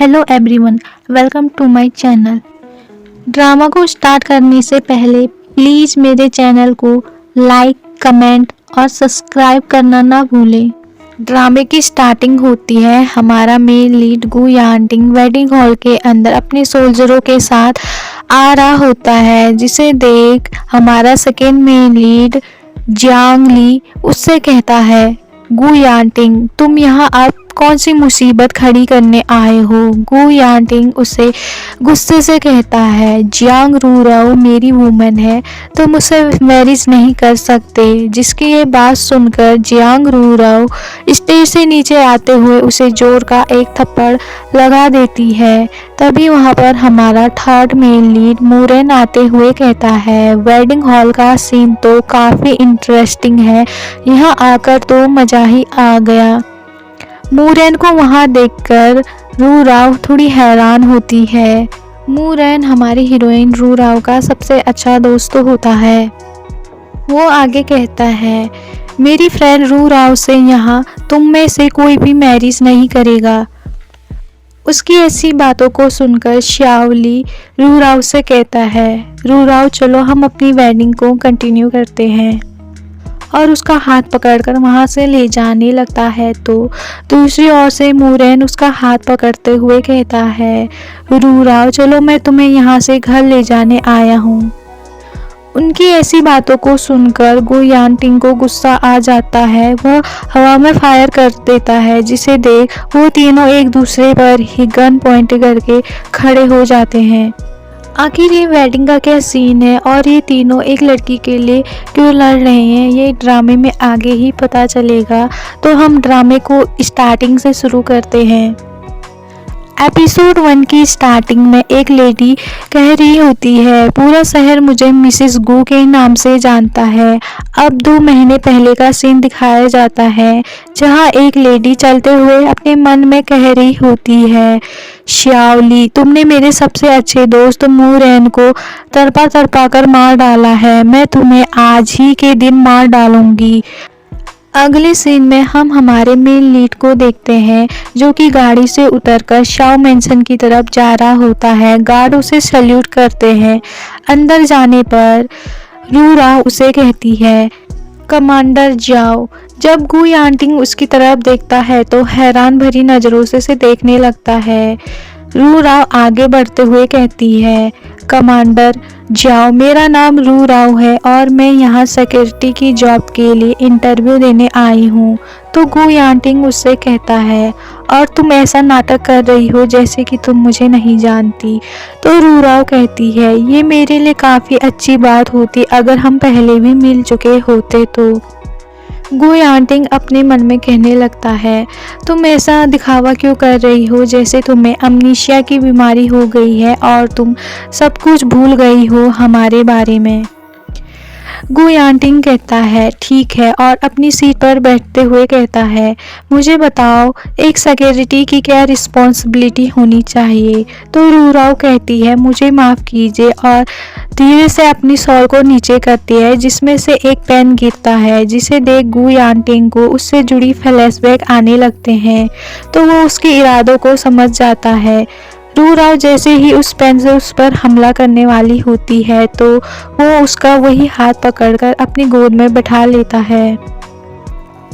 Hello everyone, welcome to my channel. Drama को start करने से पहले प्लीज़ मेरे चैनल को लाइक, कमेंट और सब्सक्राइब करना ना भूलें। ड्रामे की स्टार्टिंग होती है। हमारा मेन लीड गु यांटिंग वेडिंग हॉल के अंदर अपने सोल्जरों के साथ आ रहा होता है, जिसे देख हमारा सेकेंड मेन लीड जियांग ली उससे कहता है, गु यांटिंग तुम यहाँ अब कौन सी मुसीबत खड़ी करने आए हो। गु यांटिंग उसे गुस्से से कहता है, जियांग रूराओ मेरी वुमन है, तुम उसे मैरिज नहीं कर सकते। जिसकी ये बात सुनकर जियांग रूराओ स्टेज से नीचे आते हुए उसे जोर का एक थप्पड़ लगा देती है। तभी वहाँ पर हमारा थर्ड मेन लीड मूरेन आते हुए कहता है, वेडिंग हॉल का सीन तो काफ़ी इंटरेस्टिंग है, यहाँ आकर तो मज़ा ही आ गया। मूरेन को वहाँ देखकर रूराव थोड़ी हैरान होती है। मूरेन हमारी हीरोइन रूराव का सबसे अच्छा दोस्त होता है। वो आगे कहता है, मेरी फ्रेंड रूराव से यहाँ तुम में से कोई भी मैरिज नहीं करेगा। उसकी ऐसी बातों को सुनकर शाओली रूराव से कहता है, रूराव चलो हम अपनी वेडिंग को कंटिन्यू करते हैं, और उसका हाथ पकड़कर वहाँ से ले जाने लगता है। तो दूसरी ओर से मूरेन उसका हाथ पकड़ते हुए कहता है, रूराव चलो मैं तुम्हें यहाँ से घर ले जाने आया हूँ। उनकी ऐसी बातों को सुनकर गु यांटिंग को गुस्सा आ जाता है। वह हवा में फायर कर देता है, जिसे देख वो तीनों एक दूसरे पर ही गन पॉइंट करके खड़े हो जाते हैं। आखिर ये वेडिंग का क्या सीन है और ये तीनों एक लड़की के लिए क्यों लड़ रहे हैं, ये ड्रामे में आगे ही पता चलेगा। तो हम ड्रामे को स्टार्टिंग से शुरू करते हैं। एपिसोड 1 की स्टार्टिंग में एक लेडी कह रही होती है, पूरा शहर मुझे मिसेस गु के नाम से जानता है। अब 2 महीने पहले का सीन दिखाया जाता है, जहां एक लेडी चलते हुए अपने मन में कह रही होती है, शाओली तुमने मेरे सबसे अच्छे दोस्त मूरेन को तरपा तरपा कर मार डाला है, मैं तुम्हें आज ही के दिन मार डालूंगी। अगले सीन में हम हमारे मेन लीड को देखते हैं, जो कि गाड़ी से उतरकर शाओ मेंशन की तरफ जा रहा होता है। गार्ड उसे सैल्यूट करते हैं। अंदर जाने पर रूरा उसे कहती है, कमांडर जाओ। जब गु यांटिंग उसकी तरफ देखता है तो हैरान भरी नज़रों से देखने लगता है। रूराव आगे बढ़ते हुए कहती है, कमांडर जाओ, मेरा नाम रूराव है और मैं यहाँ सिक्योरिटी की जॉब के लिए इंटरव्यू देने आई हूँ। तो गु यांटिंग उससे कहता है, और तुम ऐसा नाटक कर रही हो जैसे कि तुम मुझे नहीं जानती। तो रूराव कहती है, ये मेरे लिए काफ़ी अच्छी बात होती अगर हम पहले भी मिल चुके होते। तो गु यांटिंग अपने मन में कहने लगता है, तुम ऐसा दिखावा क्यों कर रही हो जैसे तुम्हें अमनीशिया की बीमारी हो गई है और तुम सब कुछ भूल गई हो हमारे बारे में। गु यांटिंग कहता है, ठीक है, और अपनी सीट पर बैठते हुए कहता है, मुझे बताओ एक सिक्योरिटी की क्या रिस्पॉन्सिबिलिटी होनी चाहिए। तो रूराव कहती है, मुझे माफ़ कीजिए, और धीरे से अपनी शॉल को नीचे करती है, जिसमें से एक पेन गिरता है, जिसे देख गु यांटिंग को उससे जुड़ी फ्लैशबैक आने लगते हैं। तो वो उसके इरादों को समझ जाता है। रूराव जैसे ही उस पेन से उस पर हमला करने वाली होती है, तो वो उसका वही हाथ पकड़कर अपनी गोद में बैठा लेता है।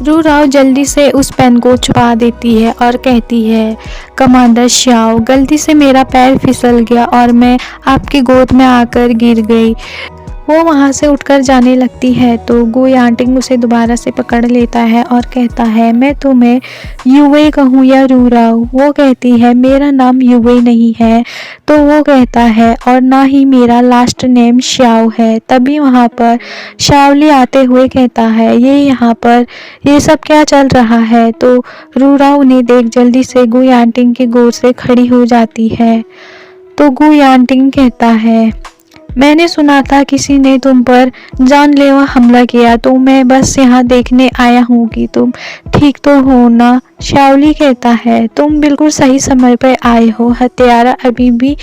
रूराव जल्दी से उस पेन को छुपा देती है और कहती है, कमांडर शाओ, गलती से मेरा पैर फिसल गया और मैं आपकी गोद में आकर गिर गई। वो वहाँ से उठकर जाने लगती है तो गु यांटिंग उसे दोबारा से पकड़ लेता है और कहता है, मैं तुम्हें युवे कहूँ या रूराव। वो कहती है, मेरा नाम युवे नहीं है। तो वो कहता है, और ना ही मेरा लास्ट नेम शाओ है। तभी वहाँ पर शाओली आते हुए कहता है, ये यहाँ पर ये सब क्या चल रहा है। तो रूराव उन्हें देख जल्दी से गु यांटिंग की गोद से खड़ी हो जाती है। तो गु यांटिंग कहता है, मैंने सुना था किसी ने तुम पर जानलेवा हमला किया, तो मैं बस यहाँ देखने आया हूँ कि तुम ठीक तो हो ना। शाओली कहता है, तुम बिल्कुल सही समय पर आए हो, हत्यारा अभी भी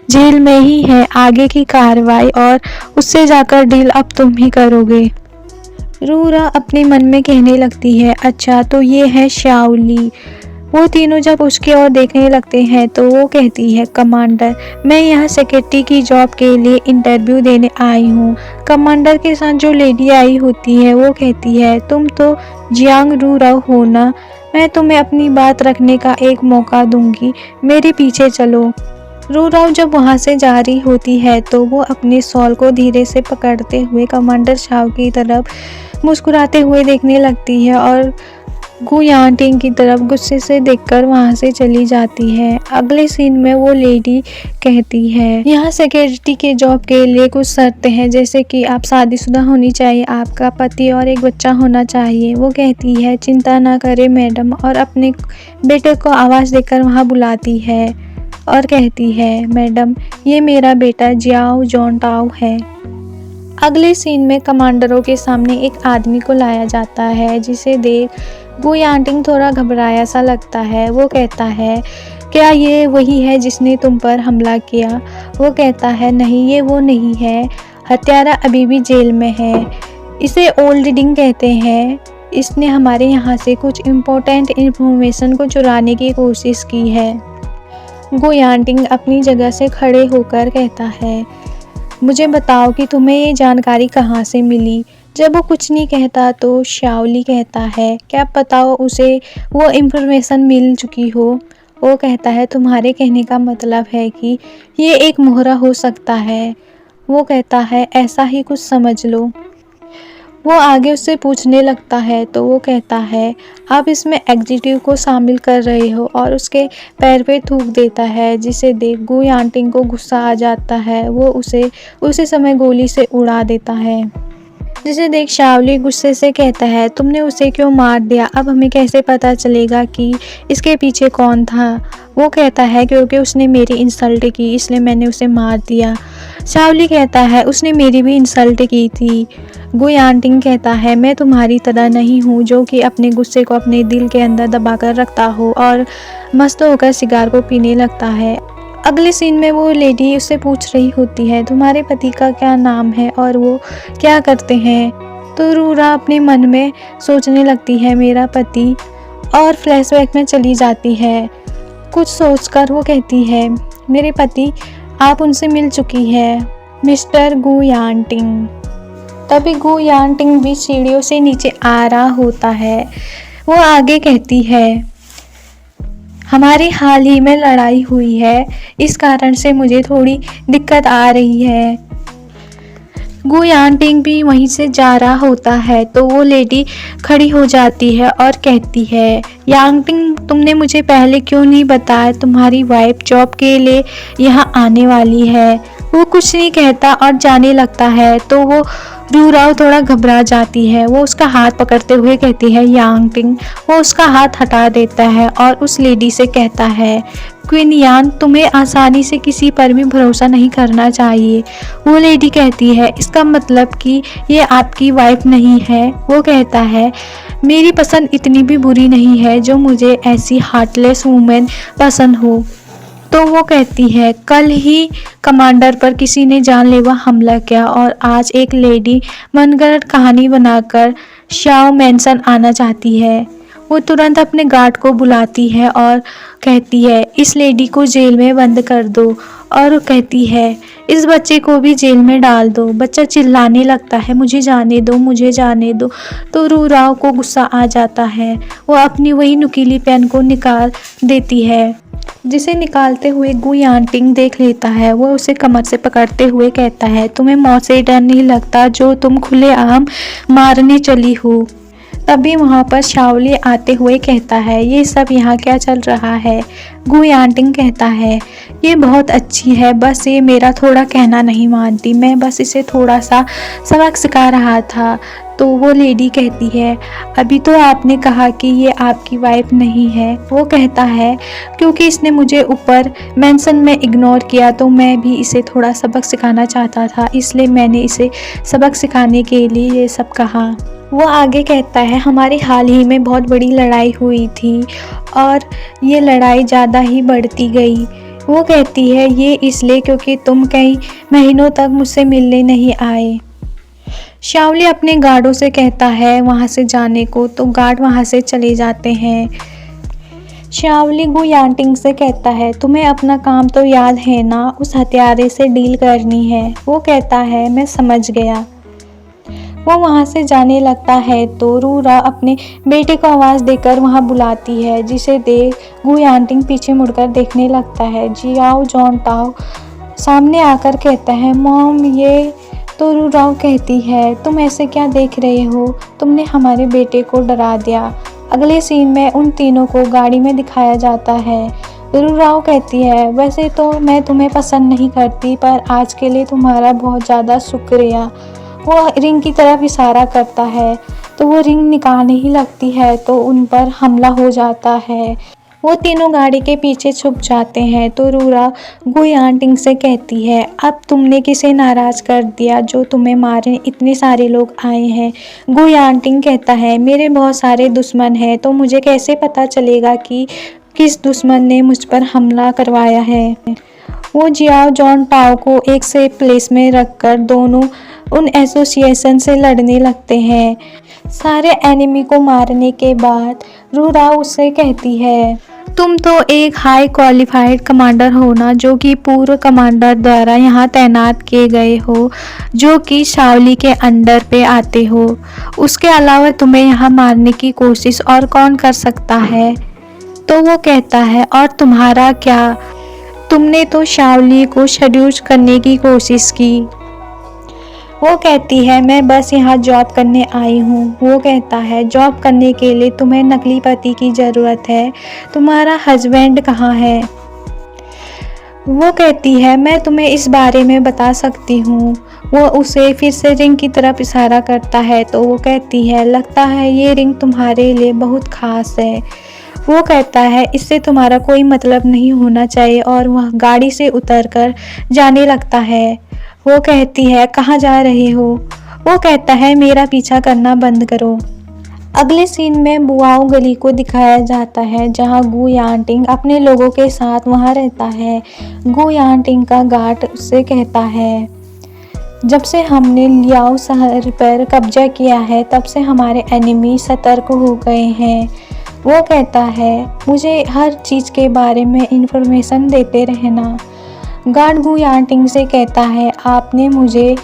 जेल में ही है, आगे की कार्रवाई और उससे जाकर डील अब तुम ही करोगे। रूरा अपने मन में कहने लगती है, अच्छा तो ये है शाओली। वो तीनों जब उसकी ओर देखने लगते हैं तो वो कहती है, कमांडर मैं यहाँ सेक्रेटरी की जॉब के लिए इंटरव्यू देने आई हूँ। कमांडर के साथ जो लेडी आई होती है वो कहती है, तुम तो जियांग रू राव हो ना, मैं तुम्हें अपनी बात रखने का एक मौका दूंगी, मेरे पीछे चलो। रू राव जब वहाँ से जा रही होती है तो वो अपने शॉल को धीरे से पकड़ते हुए कमांडर शाव की तरफ मुस्कुराते हुए देखने लगती है और गु यांटिंग की तरफ गुस्से से देखकर वहाँ से चली जाती है। अगले सीन में वो लेडी कहती है, यहाँ सेक्रेटरी के जॉब के लिए कुछ शर्तें हैं, जैसे कि आप शादीशुदा होनी चाहिए, आपका पति और एक बच्चा होना चाहिए। वो कहती है, चिंता ना करें मैडम, और अपने बेटे को आवाज़ देकर वहाँ बुलाती है और कहती है, मैडम ये मेरा बेटा जियाओ जॉनटाओ है। अगले सीन में कमांडरों के सामने एक आदमी को लाया जाता है, जिसे देख गु यांटिंग थोड़ा घबराया सा लगता है। वो कहता है, क्या ये वही है जिसने तुम पर हमला किया? वो कहता है, नहीं ये वो नहीं है, हत्यारा अभी भी जेल में है, इसे ओल्ड डिंग कहते हैं, इसने हमारे यहाँ से कुछ इम्पोर्टेंट इन्फॉर्मेशन को चुराने की कोशिश की है। गु यांटिंग अपनी जगह से खड़े होकर कहता है, मुझे बताओ कि तुम्हें ये जानकारी कहाँ से मिली? जब वो कुछ नहीं कहता तो शाओली कहता है, क्या बताओ उसे वो इन्फॉर्मेशन मिल चुकी हो? वो कहता है, तुम्हारे कहने का मतलब है कि ये एक मोहरा हो सकता है। वो कहता है, ऐसा ही कुछ समझ लो। वो आगे उससे पूछने लगता है तो वो कहता है, आप इसमें एग्जीक्यूटिव को शामिल कर रहे हो, और उसके पैर पे थूक देता है, जिसे देख गु यांटिंग को गुस्सा आ जाता है। वो उसे उसी समय गोली से उड़ा देता है, जिसे देख शाओली गुस्से से कहता है, तुमने उसे क्यों मार दिया? अब हमें कैसे पता चलेगा कि इसके पीछे कौन था? वो कहता है, क्योंकि उसने मेरी इंसल्ट की इसलिए मैंने उसे मार दिया। शाओली कहता है, उसने मेरी भी इंसल्ट की थी। गु यांटिंग कहता है, मैं तुम्हारी तरह नहीं हूँ जो कि अपने गुस्से को अपने दिल के अंदर दबा कर रखता हो और मस्त होकर सिगार को पीने लगता है। अगले सीन में वो लेडी उससे पूछ रही होती है, तुम्हारे पति का क्या नाम है और वो क्या करते हैं? तो रूरा अपने मन में सोचने लगती है, मेरा पति, और फ्लैशबैक में चली जाती है। कुछ सोचकर वो कहती है, मेरे पति, आप उनसे मिल चुकी है, मिस्टर गु यांटिंग। तभी गु यांटिंग भी सीढ़ियों से नीचे आ रहा होता है। वो आगे कहती है, हमारी हाल ही में लड़ाई हुई है, इस कारण से मुझे थोड़ी दिक्कत आ रही है। गु यांटिंग भी वहीं से जा रहा होता है तो वो लेडी खड़ी हो जाती है और कहती है, यांटिंग तुमने मुझे पहले क्यों नहीं बताया तुम्हारी वाइफ जॉब के लिए यहाँ आने वाली है? वो कुछ नहीं कहता और जाने लगता है तो वो रू राव थोड़ा घबरा जाती है। वो उसका हाथ पकड़ते हुए कहती है, यांटिंग। वो उसका हाथ हटा देता है और उस लेडी से कहता है, क्वीन यान, तुम्हें आसानी से किसी पर भी भरोसा नहीं करना चाहिए। वो लेडी कहती है, इसका मतलब कि ये आपकी वाइफ नहीं है? वो कहता है, मेरी पसंद इतनी भी बुरी नहीं है जो मुझे ऐसी हार्टलेस वुमेन पसंद हो। तो वो कहती है, कल ही कमांडर पर किसी ने जानलेवा हमला किया और आज एक लेडी मनगढ़ंत कहानी बनाकर शाओ मैंसन आना चाहती है। वो तुरंत अपने गार्ड को बुलाती है और कहती है, इस लेडी को जेल में बंद कर दो, और वो कहती है, इस बच्चे को भी जेल में डाल दो। बच्चा चिल्लाने लगता है, मुझे जाने दो, मुझे जाने दो। तो रू राव को गुस्सा आ जाता है। वो अपनी वही नुकीली पेन को निकाल देती है, जिसे निकालते हुए गु यांटिंग देख लेता है। वो उसे कमर से पकड़ते हुए कहता है, तुम्हें मौत से डर नहीं लगता जो तुम खुलेआम मारने चली हो? तभी वहाँ पर शाओली आते हुए कहता है, ये सब यहाँ क्या चल रहा है? गु यांटिंग कहता है, ये बहुत अच्छी है, बस ये मेरा थोड़ा कहना नहीं मानती, मैं बस इसे थोड़ा सा सबक सिखा रहा था। तो वो लेडी कहती है, अभी तो आपने कहा कि ये आपकी वाइफ नहीं है। वो कहता है, क्योंकि इसने मुझे ऊपर मेंशन में इग्नोर किया तो मैं भी इसे थोड़ा सबक सिखाना चाहता था, इसलिए मैंने इसे सबक सिखाने के लिए ये सब कहा। वो आगे कहता है, हमारी हाल ही में बहुत बड़ी लड़ाई हुई थी और ये लड़ाई ज़्यादा ही बढ़ती गई। वो कहती है, ये इसलिए क्योंकि तुम कई महीनों तक मुझसे मिलने नहीं आए। शाओली अपने गार्डों से कहता है वहाँ से जाने को, तो गार्ड वहाँ से चले जाते हैं। शावली गुयांटिंग से कहता है, तुम्हें अपना काम तो याद है ना, उस हत्यारे से डील करनी है। वो कहता है, मैं समझ गया। वो वहाँ से जाने लगता है तो रूरा अपने बेटे को आवाज़ देकर वहाँ बुलाती है, जिसे देख गुयांटिंग पीछे मुड़कर देखने लगता है। जियाओ जॉन टाओ सामने आकर कहता है, मॉम ये। तो रूराओ कहती है, तुम ऐसे क्या देख रहे हो, तुमने हमारे बेटे को डरा दिया। अगले सीन में उन तीनों को गाड़ी में दिखाया जाता है। रूराओ कहती है, वैसे तो मैं तुम्हें पसंद नहीं करती, पर आज के लिए तुम्हारा बहुत ज़्यादा शुक्रिया। वो रिंग की तरफ इशारा करता है तो वो रिंग निकालने ही लगती है तो उन पर हमला हो जाता है। वो तीनों गाड़ी के पीछे छुप जाते हैं तो रूरा गुयांटिंग से कहती है, अब तुमने किसे नाराज़ कर दिया जो तुम्हें मारने इतने सारे लोग आए हैं। गुयांटिंग कहता है, मेरे बहुत सारे दुश्मन हैं तो मुझे कैसे पता चलेगा कि किस दुश्मन ने मुझ पर हमला करवाया है। वो जियाओ जॉन टाओ को एक सेफ प्लेस में रखकर दोनों उन एसोसिएशन से लड़ने लगते हैं। सारे एनिमी को मारने के बाद रूरा उससे कहती है, तुम तो एक हाई क्वालिफाइड कमांडर हो ना, जो कि पूर्व कमांडर द्वारा यहाँ तैनात किए गए हो, जो कि शावली के अंडर पे आते हो। उसके अलावा तुम्हें यहाँ मारने की कोशिश और कौन कर सकता है। तो वो कहता है, और तुम्हारा क्या, तुमने तो शावली को शेड्यूल करने की कोशिश की। वो कहती है, मैं बस यहाँ जॉब करने आई हूँ। वो कहता है, जॉब करने के लिए तुम्हें नकली पति की ज़रूरत है, तुम्हारा हस्बैंड कहाँ है। वो कहती है, मैं तुम्हें इस बारे में बता सकती हूँ। वो उसे फिर से रिंग की तरफ इशारा करता है तो वो कहती है, लगता है ये रिंग तुम्हारे लिए बहुत ख़ास है। वो कहता है, इससे तुम्हारा कोई मतलब नहीं होना चाहिए, और वह गाड़ी से उतरकर जाने लगता है। वो कहती है, कहाँ जा रहे हो। वो कहता है, मेरा पीछा करना बंद करो। अगले सीन में बुआओ गली को दिखाया जाता है, जहाँ गुयांटिंग अपने लोगों के साथ वहाँ रहता है। गुयांटिंग का गार्ड उससे कहता है, जब से हमने लियाओ शहर पर कब्जा किया है तब से हमारे एनिमी सतर्क हो गए हैं। वो कहता है, मुझे हर चीज़ के बारे में इंफॉर्मेशन देते रहना। गार्ड गुयांटिंग से कहता है, आपने मुझे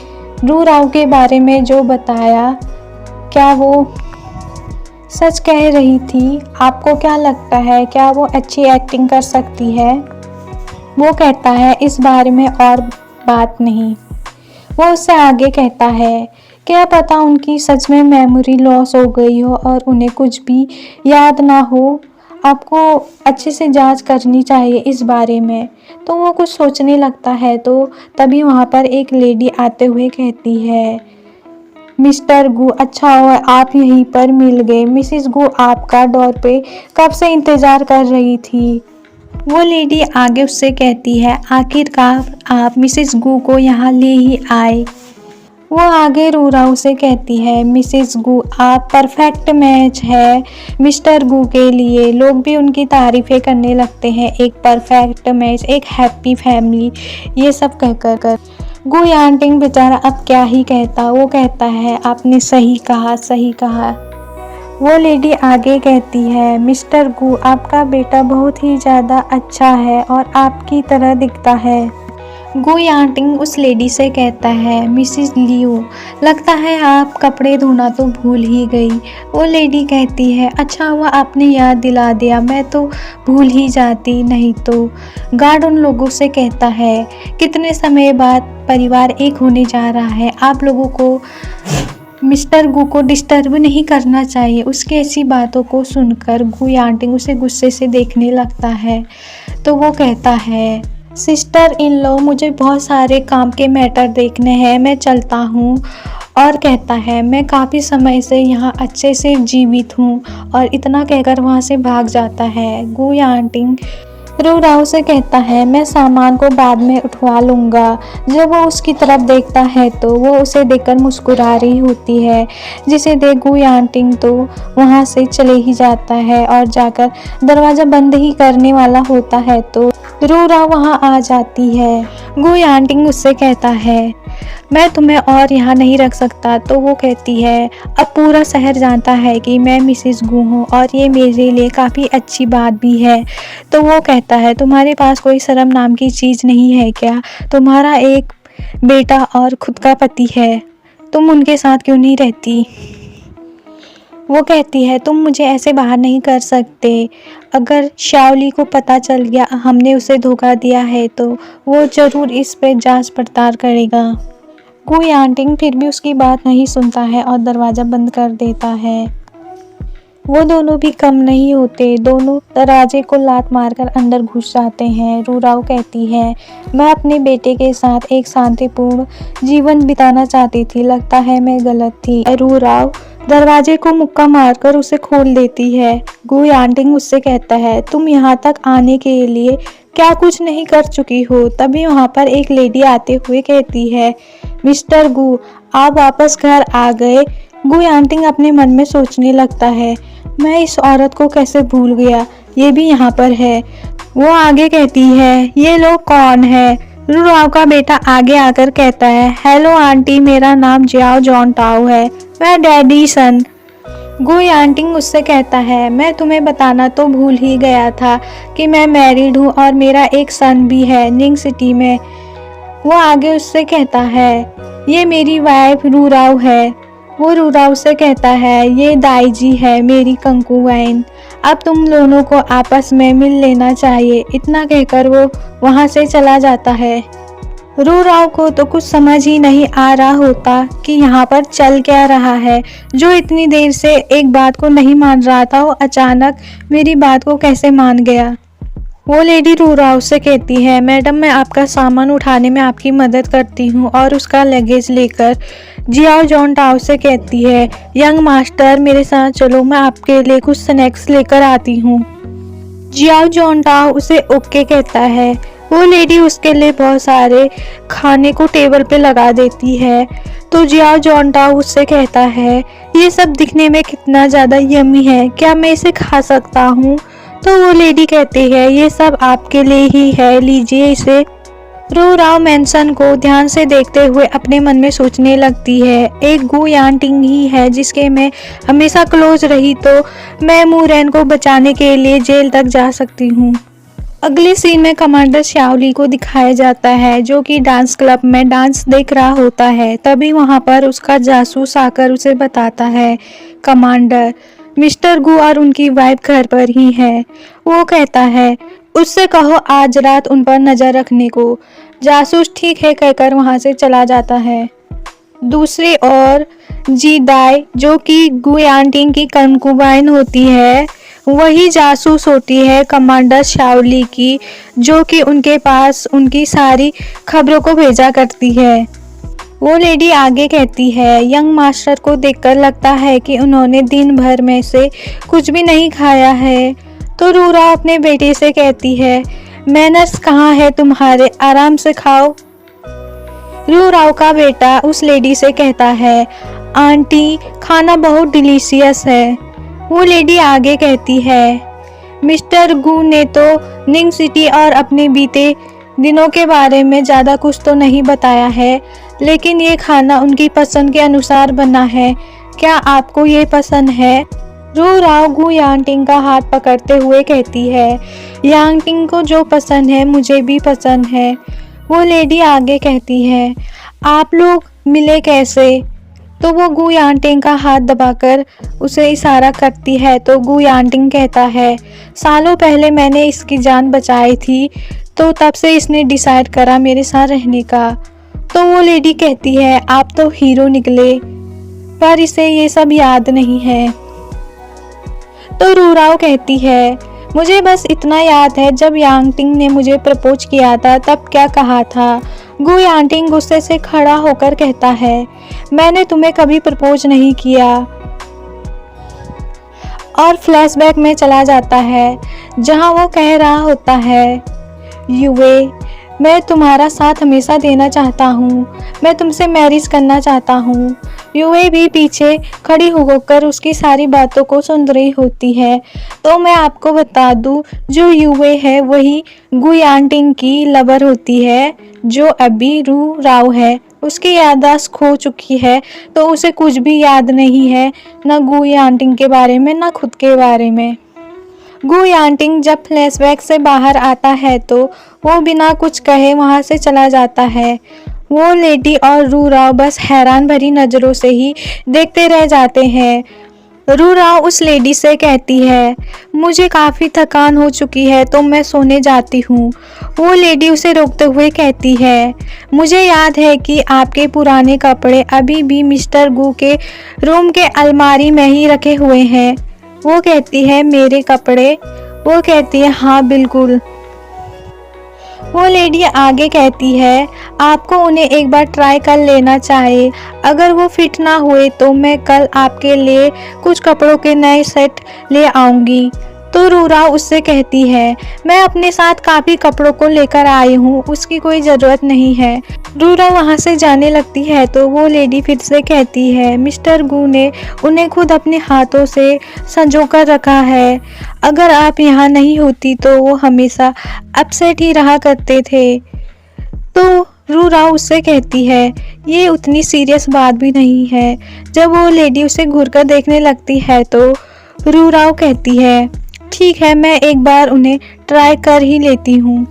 रूराओ के बारे में जो बताया, क्या वो सच कह रही थी। आपको क्या लगता है, क्या वो अच्छी एक्टिंग कर सकती है। वो कहता है, इस बारे में और बात नहीं। वो उससे आगे कहता है, क्या पता उनकी सच में मेमोरी लॉस हो गई हो और उन्हें कुछ भी याद ना हो। आपको अच्छे से जांच करनी चाहिए इस बारे में। तो वो कुछ सोचने लगता है तो तभी वहाँ पर एक लेडी आते हुए कहती है, मिस्टर गु, अच्छा हुआ आप यहीं पर मिल गए। मिसिस गु आपका डोर पे कब से इंतज़ार कर रही थी। वो लेडी आगे उससे कहती है, आखिरकार आप मिसिस गु को यहाँ ले ही आए। वो आगे रूराओ से कहती है, मिसिस गु आप परफेक्ट मैच है मिस्टर गु के लिए। लोग भी उनकी तारीफ़ें करने लगते हैं, एक परफेक्ट मैच, एक हैप्पी फैमिली, ये सब कहकर गुयांटिंग बेचारा अब क्या ही कहता। वो कहता है, आपने सही कहा, सही कहा। वो लेडी आगे कहती है, मिस्टर गु आपका बेटा बहुत ही ज़्यादा अच्छा है और आपकी तरह दिखता है। गुयांटिंग उस लेडी से कहता है, मिसिस लियो लगता है आप कपड़े धोना तो भूल ही गई। वो लेडी कहती है, अच्छा हुआ आपने याद दिला दिया, मैं तो भूल ही जाती नहीं तो। गार्ड उन लोगों से कहता है, कितने समय बाद परिवार एक होने जा रहा है, आप लोगों को मिस्टर गु को डिस्टर्ब नहीं करना चाहिए। उसकी ऐसी बातों को सुनकर गुयांटिंग उसे गुस्से से देखने लगता है तो वो कहता है, सिस्टर इन लॉ मुझे बहुत सारे काम के मैटर देखने हैं, मैं चलता हूँ। और कहता है, मैं काफ़ी समय से यहाँ अच्छे से जीवित हूँ, और इतना कहकर वहाँ से भाग जाता है। गुयांटिंग रूराओ से कहता है, मैं सामान को बाद में उठवा लूँगा। जब वो उसकी तरफ देखता है तो वो उसे देखकर मुस्कुरा रही होती है, जिसे देख गुयांटिंग तो वहाँ से चले ही जाता है और जाकर दरवाज़ा बंद ही करने वाला होता है तो रूराओ वहाँ आ जाती है। गु यांटिंग उससे कहता है मैं तुम्हें और यहाँ नहीं रख सकता। तो वो कहती है अब पूरा शहर जानता है कि मैं मिसेस गु हूँ और ये मेरे लिए काफ़ी अच्छी बात भी है। तो वो कहता है तुम्हारे पास कोई शर्म नाम की चीज़ नहीं है क्या? तुम्हारा एक बेटा और खुद का पति है, तुम उनके साथ क्यों नहीं रहती? वो कहती है तुम मुझे ऐसे बाहर नहीं कर सकते। अगर शाओली को पता चल गया हमने उसे धोखा दिया है तो वो ज़रूर इस पर जांच पड़ताल करेगा। गु यांटिंग फिर भी उसकी बात नहीं सुनता है और दरवाज़ा बंद कर देता है। वो दोनों भी कम नहीं होते, दोनों दरवाजे को लात मारकर अंदर घुस जाते हैं। रूराव कहती है मैं अपने बेटे के साथ एक शांतिपूर्ण जीवन बिताना चाहती थी, लगता है मैं गलत थी। रूराव दरवाजे को मुक्का मारकर उसे खोल देती है। गु यांटिंग उससे कहता है तुम यहाँ तक आने के लिए क्या कुछ नहीं कर चुकी हो। तभी वहाँ पर एक लेडी आते हुए कहती है मिस्टर गु आप वापस घर आ गए। गु यांटिंग अपने मन में सोचने लगता है मैं इस औरत को कैसे भूल गया, ये भी यहाँ पर है। वो आगे कहती है ये लोग कौन है? रूराव का बेटा आगे आकर कहता है हेलो आंटी, मेरा नाम जियाओ जॉन टाओ है, मैं डैडी सन। गु यांटिंग उससे कहता है मैं तुम्हें बताना तो भूल ही गया था कि मैं मैरिड हूँ और मेरा एक सन भी है निंग सिटी में। वो आगे उससे कहता है ये मेरी वाइफ रूराव है। वो रूराव से कहता है ये दाईजी है मेरी कंकुवाइन, अब तुम दोनों को आपस में मिल लेना चाहिए। इतना कहकर वो वहाँ से चला जाता है। रूराव को तो कुछ समझ ही नहीं आ रहा होता कि यहाँ पर चल क्या रहा है। जो इतनी देर से एक बात को नहीं मान रहा था वो अचानक मेरी बात को कैसे मान गया। वो लेडी रूराव से कहती है मैडम मैं आपका सामान उठाने में आपकी मदद करती हूँ और उसका लगेज लेकर जियाओ जॉन टाओ से कहती है यंग मास्टर मेरे साथ चलो, मैं आपके लिए कुछ स्नैक्स लेकर आती हूँ। जियाओ जॉन टाओ उसे ओके कहता है। वो लेडी उसके लिए बहुत सारे खाने को टेबल पे लगा देती है। तो जियाओ जॉन टाओ उससे कहता है ये सब दिखने में कितना ज़्यादा यम्मी है, क्या मैं इसे खा सकता हूँ? तो वो लेडी कहती है ये सब आपके लिए ही है, लीजिए इसे। रूराव मैंसन को ध्यान से देखते हुए अपने मन में सोचने लगती है एक गु यांटिंग ही है जिसके मैं हमेशा क्लोज रही तो मैं मुरेन को बचाने के लिए जेल तक जा सकती हूँ। अगले सीन में कमांडर शाओली को दिखाया जाता है जो कि डांस क्लब में डांस देख रहा होता है। तभी वहाँ पर उसका जासूस आकर उसे बताता है कमांडर मिस्टर गु और उनकी वाइफ घर पर ही है। वो कहता है उससे कहो आज रात उन पर नज़र रखने को। जासूस ठीक है कहकर वहाँ से चला जाता है। दूसरी ओर जी दाई जो कि गु यांटिंग की कंकुबाइन होती है वही जासूस होती है कमांडर शाओली की, जो कि उनके पास उनकी सारी खबरों को भेजा करती है। वो लेडी आगे कहती है यंग मास्टर को देखकर लगता है कि उन्होंने दिन भर में से कुछ भी नहीं खाया है। तो रूराव अपने बेटे से कहती है मैनर्स कहाँ है तुम्हारे, आराम से खाओ। रूराव का बेटा उस लेडी से कहता है आंटी खाना बहुत डिलीशियस है। वो लेडी आगे कहती है मिस्टर गु ने तो निंग सिटी और अपने बीते दिनों के बारे में ज़्यादा कुछ तो नहीं बताया है, लेकिन ये खाना उनकी पसंद के अनुसार बना है, क्या आपको ये पसंद है? रूराव गु यांटिंग का हाथ पकड़ते हुए कहती है यांटिंग को जो पसंद है मुझे भी पसंद है। वो लेडी आगे कहती है आप लोग मिले कैसे? तो वो गु यांटिंग का हाथ दबाकर उसे इशारा करती है। तो गु यांटिंग कहता है सालों पहले मैंने इसकी जान बचाई थी तो तब से इसने डिसाइड करा मेरे साथ रहने का। तो वो लेडी कहती है आप तो हीरो निकले, पर इसे ये सब याद नहीं है। तो रूराव कहती है मुझे बस इतना याद है जब यांटिंग ने मुझे प्रपोज किया था तब क्या कहा था। गु यांटिंग गुस्से से खड़ा होकर कहता है मैंने तुम्हें कभी प्रपोज नहीं किया। और फ्लैशबैक में चला जाता है जहां वो कह रहा होता है युवे मैं तुम्हारा साथ हमेशा देना चाहता हूँ, मैं तुमसे मैरिज करना चाहता हूँ। यूए भी पीछे खड़ी होकर उसकी सारी बातों को सुन रही होती है। तो मैं आपको बता दूं, जो यूए है वही गुयांटिंग की लवर होती है, जो अभी रू राव है। उसकी याददाश्त खो चुकी है, तो उसे कुछ भी याद नहीं है, न गुयांटिंग के बारे में न खुद के बारे में। गुयांटिंग जब फ्लैशबैक से बाहर आता है तो वो बिना कुछ कहे वहाँ से चला जाता है। वो लेडी और रू राव बस हैरान भरी नज़रों से ही देखते रह जाते हैं। रू राव उस लेडी से कहती है, मुझे काफ़ी थकान हो चुकी है तो मैं सोने जाती हूँ। वो लेडी उसे रोकते हुए कहती है, मुझे याद है कि आपके पुराने कपड़े अभी भी मिस्टर गू के रूम के अलमारी में ही रखे हुए हैं। वो कहती है, मेरे कपड़े? वो कहती है, हाँ बिल्कुल। वो लेडी आगे कहती है, आपको उन्हें एक बार ट्राई कर लेना चाहिए। अगर वो फिट ना हुए तो मैं कल आपके लिए कुछ कपड़ों के नए सेट ले आऊँगी। तो रू राव उससे कहती है, मैं अपने साथ काफ़ी कपड़ों को लेकर आई हूँ, उसकी कोई ज़रूरत नहीं है। रू राव वहाँ से जाने लगती है तो वो लेडी फिर से कहती है, मिस्टर गू ने उन्हें खुद अपने हाथों से संजो कर रखा है। अगर आप यहाँ नहीं होती तो वो हमेशा अपसेट ही रहा करते थे। तो रू राव उससे कहती है, ये उतनी सीरियस बात भी नहीं है। जब वो लेडी उसे घूरकर देखने लगती है तो रू राव कहती है, ठीक है, मैं एक बार उन्हें ट्राई कर ही लेती हूँ।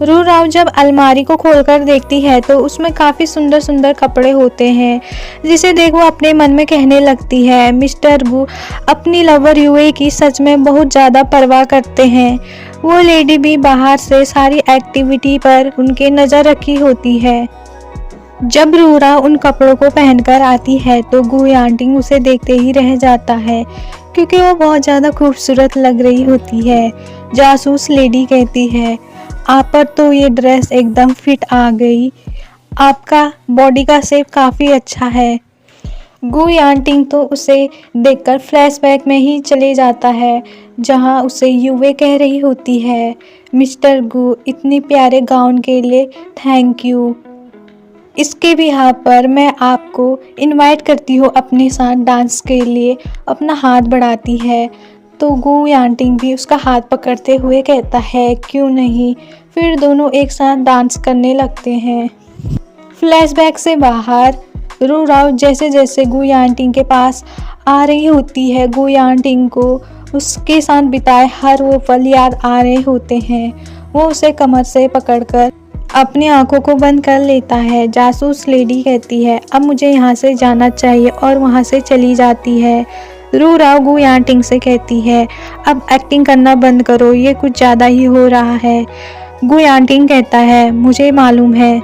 रू राव जब अलमारी को खोलकर देखती है तो उसमें काफ़ी सुंदर सुंदर कपड़े होते हैं, जिसे देख वो अपने मन में कहने लगती है, मिस्टर गू अपनी लवर यूए की सच में बहुत ज़्यादा परवाह करते हैं। वो लेडी भी बाहर से सारी एक्टिविटी पर उनके नज़र रखी होती है। जब रू राव उन कपड़ों को पहनकर आती है तो गुयांटिंग उसे देखते ही रह जाता है, क्योंकि वो बहुत ज़्यादा खूबसूरत लग रही होती है। जासूस लेडी कहती है, आप पर तो ये ड्रेस एकदम फिट आ गई, आपका बॉडी का शेप काफ़ी अच्छा है। गुयांटिंग तो उसे देखकर फ्लैशबैक में ही चले जाता है, जहां उसे यूए कह रही होती है, मिस्टर गू इतनी प्यारे गाउन के लिए थैंक यू। इसके बिहाफ पर मैं आपको इनवाइट करती हूँ अपने साथ डांस के लिए। अपना हाथ बढ़ाती है तो गुयांटिंग भी उसका हाथ पकड़ते हुए कहता है, क्यों नहीं। फिर दोनों एक साथ डांस करने लगते हैं। फ्लैशबैक से बाहर रू राव जैसे जैसे गुयांटिंग के पास आ रही होती है, गुयांटिंग को उसके साथ बिताए हर वो पल याद आ रहे होते हैं। वो उसे कमर से पकड़कर अपनी आंखों को बंद कर लेता है। जासूस लेडी कहती है, अब मुझे यहाँ से जाना चाहिए, और वहाँ से चली जाती है। रू राव गुयांटिंग से कहती है, अब एक्टिंग करना बंद करो, ये कुछ ज़्यादा ही हो रहा है। गुयांटिंग कहता है, मुझे मालूम है।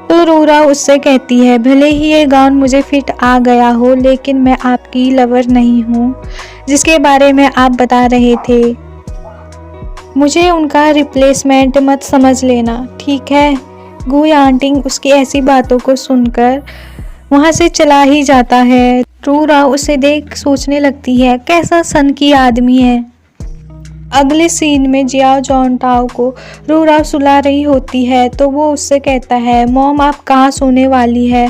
तो रू राव उससे कहती है, भले ही ये गाउन मुझे फिट आ गया हो, लेकिन मैं आपकी लवर नहीं हूँ जिसके बारे में आप बता रहे थे। मुझे उनका रिप्लेसमेंट मत समझ लेना, ठीक है। गुयांटिंग उसकी ऐसी बातों को सुनकर वहाँ से चला ही जाता है। रू राव उसे देख सोचने लगती है, कैसा सन की आदमी है। अगले सीन में जियाओ जॉनटाओ को रू राव सुला रही होती है तो वो उससे कहता है, मॉम आप कहाँ सोने वाली है।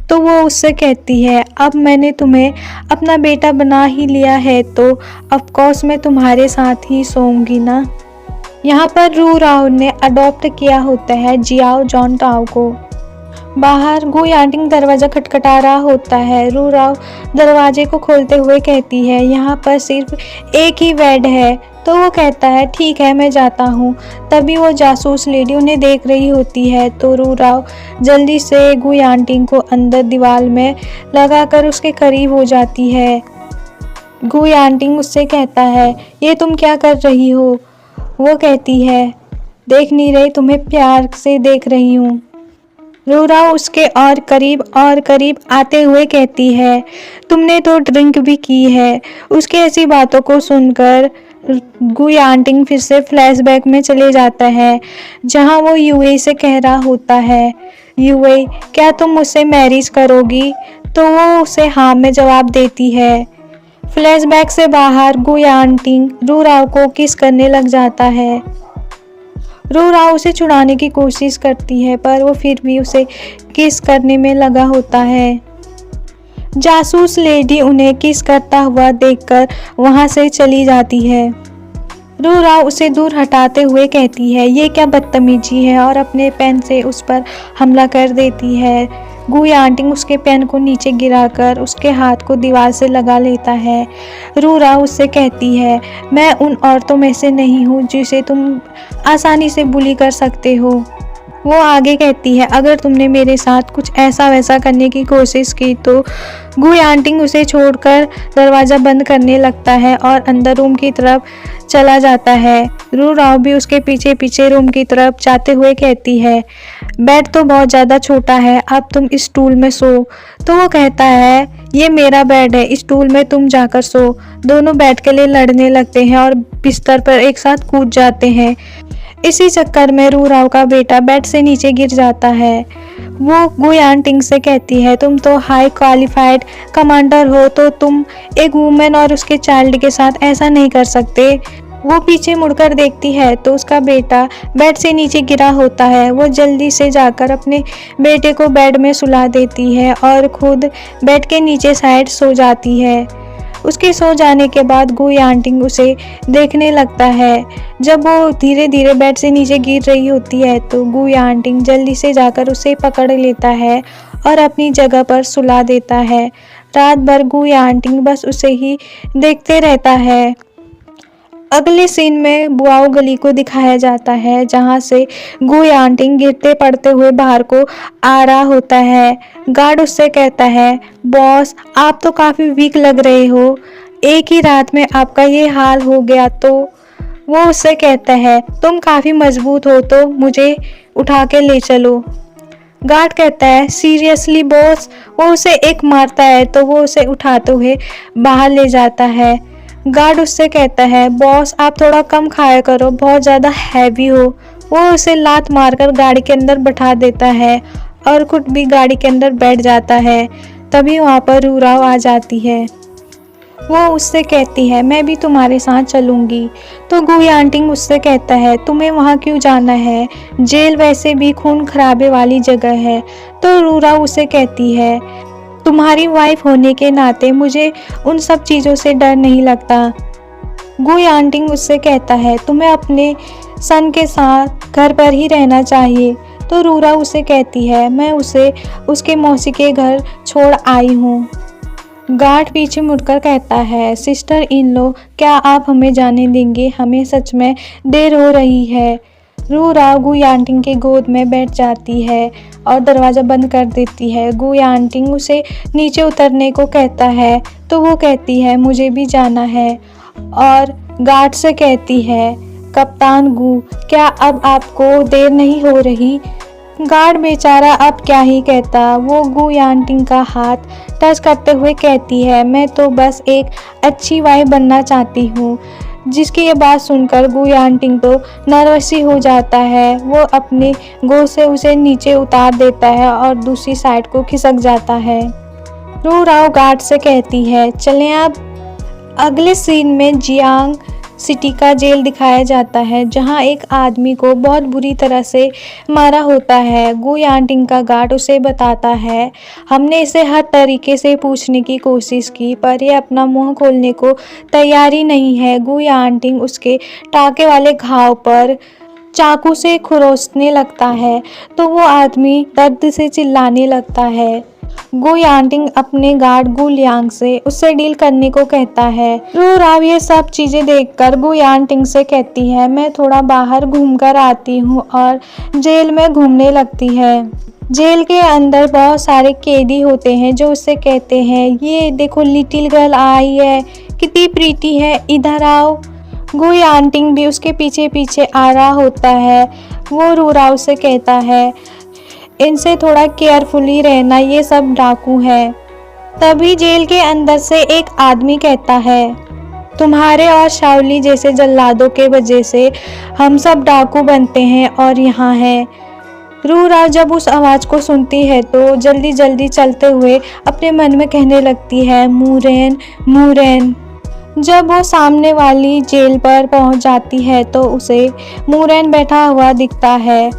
तो वो उससे कहती है, अब मैंने तुम्हें अपना बेटा बना ही लिया है तो ऑफ कोर्स मैं तुम्हारे साथ ही सोऊंगी ना। यहाँ पर रू राव ने अडॉप्ट किया होता है जियाओ जॉनटाओ को। बाहर गुयांटिंग दरवाज़ा खटखटा रहा होता है। रू राव दरवाजे को खोलते हुए कहती है, यहाँ पर सिर्फ एक ही बेड है। तो वो कहता है, ठीक है मैं जाता हूँ। तभी वो जासूस लेडी उन्हें देख रही होती है तो रू राव जल्दी से गुयांटिंग को अंदर दीवार में लगाकर उसके करीब हो जाती है। गुयांटिंग उससे कहता है, ये तुम क्या कर रही हो। वो कहती है, देख नहीं रही, तुम्हें प्यार से देख रही हूँ। रू राव उसके और करीब आते हुए कहती है, तुमने तो ड्रिंक भी की है। उसकी ऐसी बातों को सुनकर गुयांटिंग फिर से फ्लैशबैक में चले जाता है, जहां वो यूए से कह रहा होता है, यूए क्या तुम मुझसे मैरिज करोगी। तो वो उसे हाँ में जवाब देती है। फ्लैशबैक से बाहर गुयांटिंग रू राव को किस करने लग जाता है। रू राव उसे छुड़ाने की कोशिश करती है पर वो फिर भी उसे किस करने में लगा होता है। जासूस लेडी उन्हें किस करता हुआ देखकर वहां से चली जाती है। रू राव उसे दूर हटाते हुए कहती है, ये क्या बदतमीजी है, और अपने पेन से उस पर हमला कर देती है। गु यांटिंग उसके पेन को नीचे गिराकर उसके हाथ को दीवार से लगा लेता है। रू राव उससे कहती है, मैं उन औरतों में से नहीं हूँ जिसे तुम आसानी से बुली कर सकते हो। वो आगे कहती है, अगर तुमने मेरे साथ कुछ ऐसा वैसा करने की कोशिश की तो। गु यांटिंग उसे छोड़कर दरवाज़ा बंद करने लगता है और अंदर रूम की तरफ चला जाता है। रू राव भी उसके पीछे पीछे रूम की तरफ जाते हुए कहती है, बेड तो बहुत ज़्यादा छोटा है, अब तुम इस स्टूल में सो। तो वो कहता है, ये मेरा बेड है, इस स्टूल में तुम जाकर सो। दोनों बेड के लिए लड़ने लगते हैं और बिस्तर पर एक साथ कूद जाते हैं। इसी चक्कर में रू राव का बेटा बेड से नीचे गिर जाता है। वो गु यांटिंग से कहती है, तुम तो हाई क्वालिफाइड कमांडर हो, तो तुम एक वुमेन और उसके चाइल्ड के साथ ऐसा नहीं कर सकते। वो पीछे मुड़कर देखती है तो उसका बेटा बेड से नीचे गिरा होता है। वो जल्दी से जाकर अपने बेटे को बेड में सुला देती है और खुद बेड के नीचे साइड सो जाती है। उसके सो जाने के बाद गु यांटिंग उसे देखने लगता है। जब वो धीरे धीरे बेड से नीचे गिर रही होती है तो गु यांटिंग जल्दी से जाकर उसे पकड़ लेता है और अपनी जगह पर सुला देता है। रात भर गु यांटिंग बस उसे ही देखते रहता है। अगले सीन में बुआओ गली को दिखाया जाता है, जहां से गु यांटिंग गिरते पड़ते हुए बाहर को आ रहा होता है। गार्ड उससे कहता है, बॉस आप तो काफ़ी वीक लग रहे हो, एक ही रात में आपका ये हाल हो गया। तो वो उससे कहता है, तुम काफ़ी मजबूत हो तो मुझे उठा के ले चलो। गार्ड कहता है, सीरियसली बॉस। वो उसे एक मारता है तो वो उसे उठाते हुए बाहर ले जाता है। गार्ड उससे कहता है, बॉस आप थोड़ा कम खाया करो, बहुत ज़्यादा हैवी हो। वो उसे लात मारकर गाड़ी के अंदर बैठा देता है और खुद भी गाड़ी के अंदर बैठ जाता है। तभी वहाँ पर रू राव आ जाती है। वो उससे कहती है, मैं भी तुम्हारे साथ चलूँगी। तो गु यांटिंग उससे कहता है, तुम्हें वहाँ क्यों जाना है, जेल वैसे भी खून खराबे वाली जगह है। तो रू राव उसे कहती है, तुम्हारी वाइफ होने के नाते मुझे उन सब चीज़ों से डर नहीं लगता। गु यांटिंग उससे कहता है, तुम्हें अपने सन के साथ घर पर ही रहना चाहिए। तो रू राव उसे कहती है, मैं उसे उसके मौसी के घर छोड़ आई हूँ। गार्ड पीछे मुड़कर कहता है, सिस्टर इन लो, क्या आप हमें जाने देंगे, हमें सच में देर हो रही है। रू राव गु यांटिंग के गोद में बैठ जाती है और दरवाज़ा बंद कर देती है। गु यांटिंग उसे नीचे उतरने को कहता है तो वो कहती है, मुझे भी जाना है, और गार्ड से कहती है, कप्तान गु, क्या अब आपको देर नहीं हो रही। गार्ड बेचारा अब क्या ही कहता। वो गु यांटिंग का हाथ टच करते हुए कहती है, मैं तो बस एक अच्छी वाइफ बनना चाहती हूँ। जिसकी ये बात सुनकर गु यांटिंग तो नर्वस ही हो जाता है। वो अपनी गोद से उसे नीचे उतार देता है और दूसरी साइड को खिसक जाता है। रू राव गार्ड से कहती है, चलें अब। अगले सीन में जियांग सिटी का जेल दिखाया जाता है, जहां एक आदमी को बहुत बुरी तरह से मारा होता है। गु यांटिंग का गार्ड उसे बताता है, हमने इसे हर तरीके से पूछने की कोशिश की पर यह अपना मुंह खोलने को तैयार ही नहीं है। गु यांटिंग उसके टाके वाले घाव पर चाकू से खुरोचने लगता है तो वो आदमी दर्द से चिल्लाने लगता है। गु यांटिंग अपने गार्ड गु लियांग से उससे डील करने को कहता है। रू राव ये सब चीज़ें देखकर गु यांटिंग से कहती है, मैं थोड़ा बाहर घूमकर आती हूँ, और जेल में घूमने लगती है। जेल के अंदर बहुत सारे कैदी होते हैं जो उससे कहते हैं, ये देखो लिटिल गर्ल आई है, कितनी प्रीति है, इधर आओ। गु यांटिंग भी उसके पीछे पीछे आ रहा होता है। वो रू राव से कहता है, इनसे थोड़ा केयरफुली रहना, ये सब डाकू है। तभी जेल के अंदर से एक आदमी कहता है, तुम्हारे और शाओली जैसे जल्लादों के वजह से हम सब डाकू बनते हैं और यहाँ हैं। रू राव जब उस आवाज़ को सुनती है तो जल्दी जल्दी चलते हुए अपने मन में कहने लगती है, मूरेन मूरेन। जब वो सामने वाली जेल पर पहुंच जाती है तो उसे मूरेन बैठा हुआ दिखता है।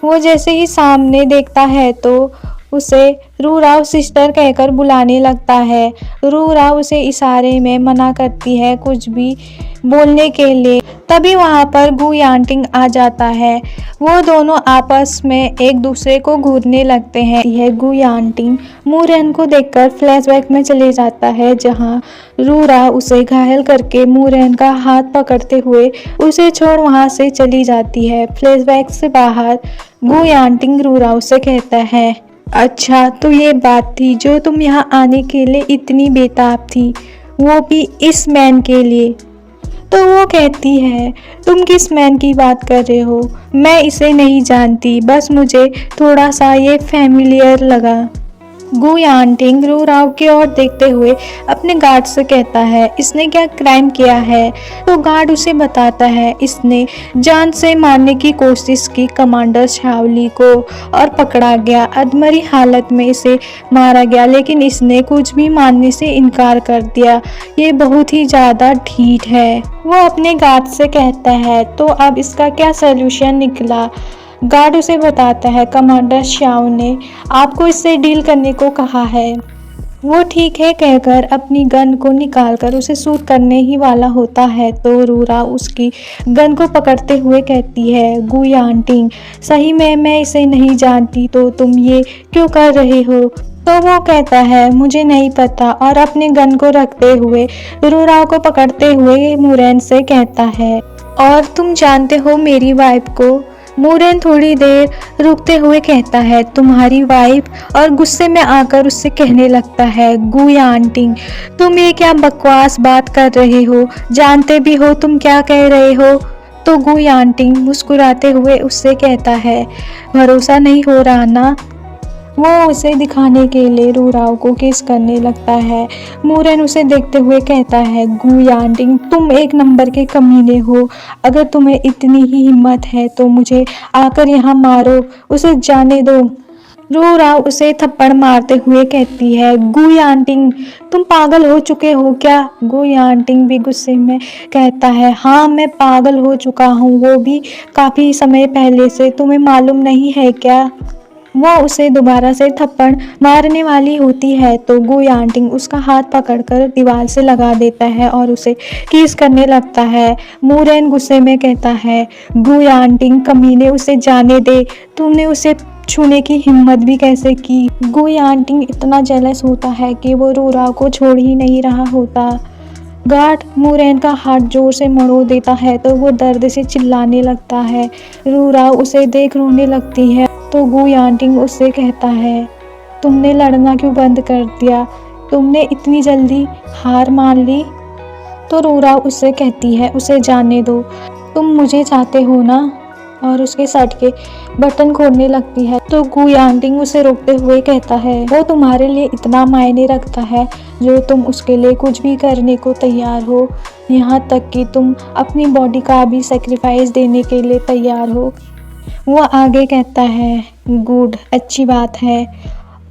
वो जैसे ही सामने देखता है तो उसे रूराव सिस्टर कहकर बुलाने लगता है। रूराव उसे इशारे में मना करती है कुछ भी बोलने के लिए। तभी वहाँ पर गु यांटिंग आ जाता है। वो दोनों आपस में एक दूसरे को घूरने लगते हैं। यह गु यांटिंग मूरेन को देखकर फ्लैशबैक में चले जाता है, जहाँ रूराव उसे घायल करके मूरेन का हाथ पकड़ते हुए उसे छोड़ वहाँ से चली जाती है। फ्लैशबैक से बाहर गु यांटिंग रूराव से कहता है, अच्छा तो ये बात थी जो तुम यहाँ आने के लिए इतनी बेताब थी, वो भी इस मैन के लिए। तो वो कहती है, तुम किस मैन की बात कर रहे हो? मैं इसे नहीं जानती, बस मुझे थोड़ा सा ये फैमिलियर लगा। गु यांटिंग रूराव की ओर देखते हुए अपने गार्ड से कहता है, इसने क्या क्राइम किया है? तो गार्ड उसे बताता है, इसने जान से मारने की कोशिश की कमांडर शाओली को और पकड़ा गया। अधमरी हालत में इसे मारा गया, लेकिन इसने कुछ भी मानने से इनकार कर दिया। ये बहुत ही ज़्यादा ढीठ है। वो अपने गार्ड से कहता है, तो अब इसका क्या सलूशन निकला? गार्ड उसे बताता है, कमांडर शाओ ने आपको इससे डील करने को कहा है। वो ठीक है कहकर अपनी गन को निकालकर उसे शूट करने ही वाला होता है, तो रूरा उसकी गन को पकड़ते हुए कहती है, गु यांटिंग सही में मैं इसे नहीं जानती, तो तुम ये क्यों कर रहे हो? तो वो कहता है, मुझे नहीं पता, और अपने गन को रखते हुए रूरा को पकड़ते हुए मूरेन से कहता है, और तुम जानते हो मेरी वाइफ को? मूरेन थोड़ी देर रुकते हुए कहता है, तुम्हारी वाइफ? और गुस्से में आकर उससे कहने लगता है, गु यांटिंग तुम ये क्या बकवास बात कर रहे हो? जानते भी हो तुम क्या कह रहे हो? तो गु यांटिंग मुस्कुराते हुए उससे कहता है, भरोसा नहीं हो रहा ना? वो उसे दिखाने के लिए रूराव को किस करने लगता है। मूरेन उसे देखते हुए कहता है, गु यांटिंग तुम एक नंबर के कमीने हो। अगर तुम्हें इतनी ही हिम्मत है तो मुझे आकर यहाँ मारो, उसे जाने दो। रूराव उसे थप्पड़ मारते हुए कहती है, गु यांटिंग तुम पागल हो चुके हो क्या? गु यांटिंग भी गुस्से में कहता है, हाँ मैं पागल हो चुका हूँ, वो भी काफ़ी समय पहले से, तुम्हें मालूम नहीं है क्या? वो उसे दोबारा से थप्पड़ मारने वाली होती है, तो गु यांटिंग उसका हाथ पकड़कर दीवार से लगा देता है और उसे किस करने लगता है। मूरेन गुस्से में कहता है, गु यांटिंग कमीने उसे जाने दे, तुमने उसे छूने की हिम्मत भी कैसे की? गु यांटिंग इतना जेलस होता है कि वो रूराव को छोड़ ही नहीं रहा होता। गार्ड मूरेन का हाथ जोर से मरोड़ देता है तो वो दर्द से चिल्लाने लगता है। रूराव उसे देख रोने लगती है, तो गु यांटिंग उससे कहता है, तुमने लड़ना क्यों बंद कर दिया? तुमने इतनी जल्दी हार मान ली? तो रूराव उससे कहती है, उसे जाने दो, तुम मुझे चाहते हो ना? और उसके शर्ट के बटन खोलने लगती है, तो गु यांटिंग उसे रोकते हुए कहता है, वो तुम्हारे लिए इतना मायने रखता है जो तुम उसके लिए कुछ भी करने को तैयार हो, यहाँ तक कि तुम अपनी बॉडी का भी सेक्रीफाइस देने के लिए तैयार हो। वो आगे कहता है, गुड अच्छी बात है,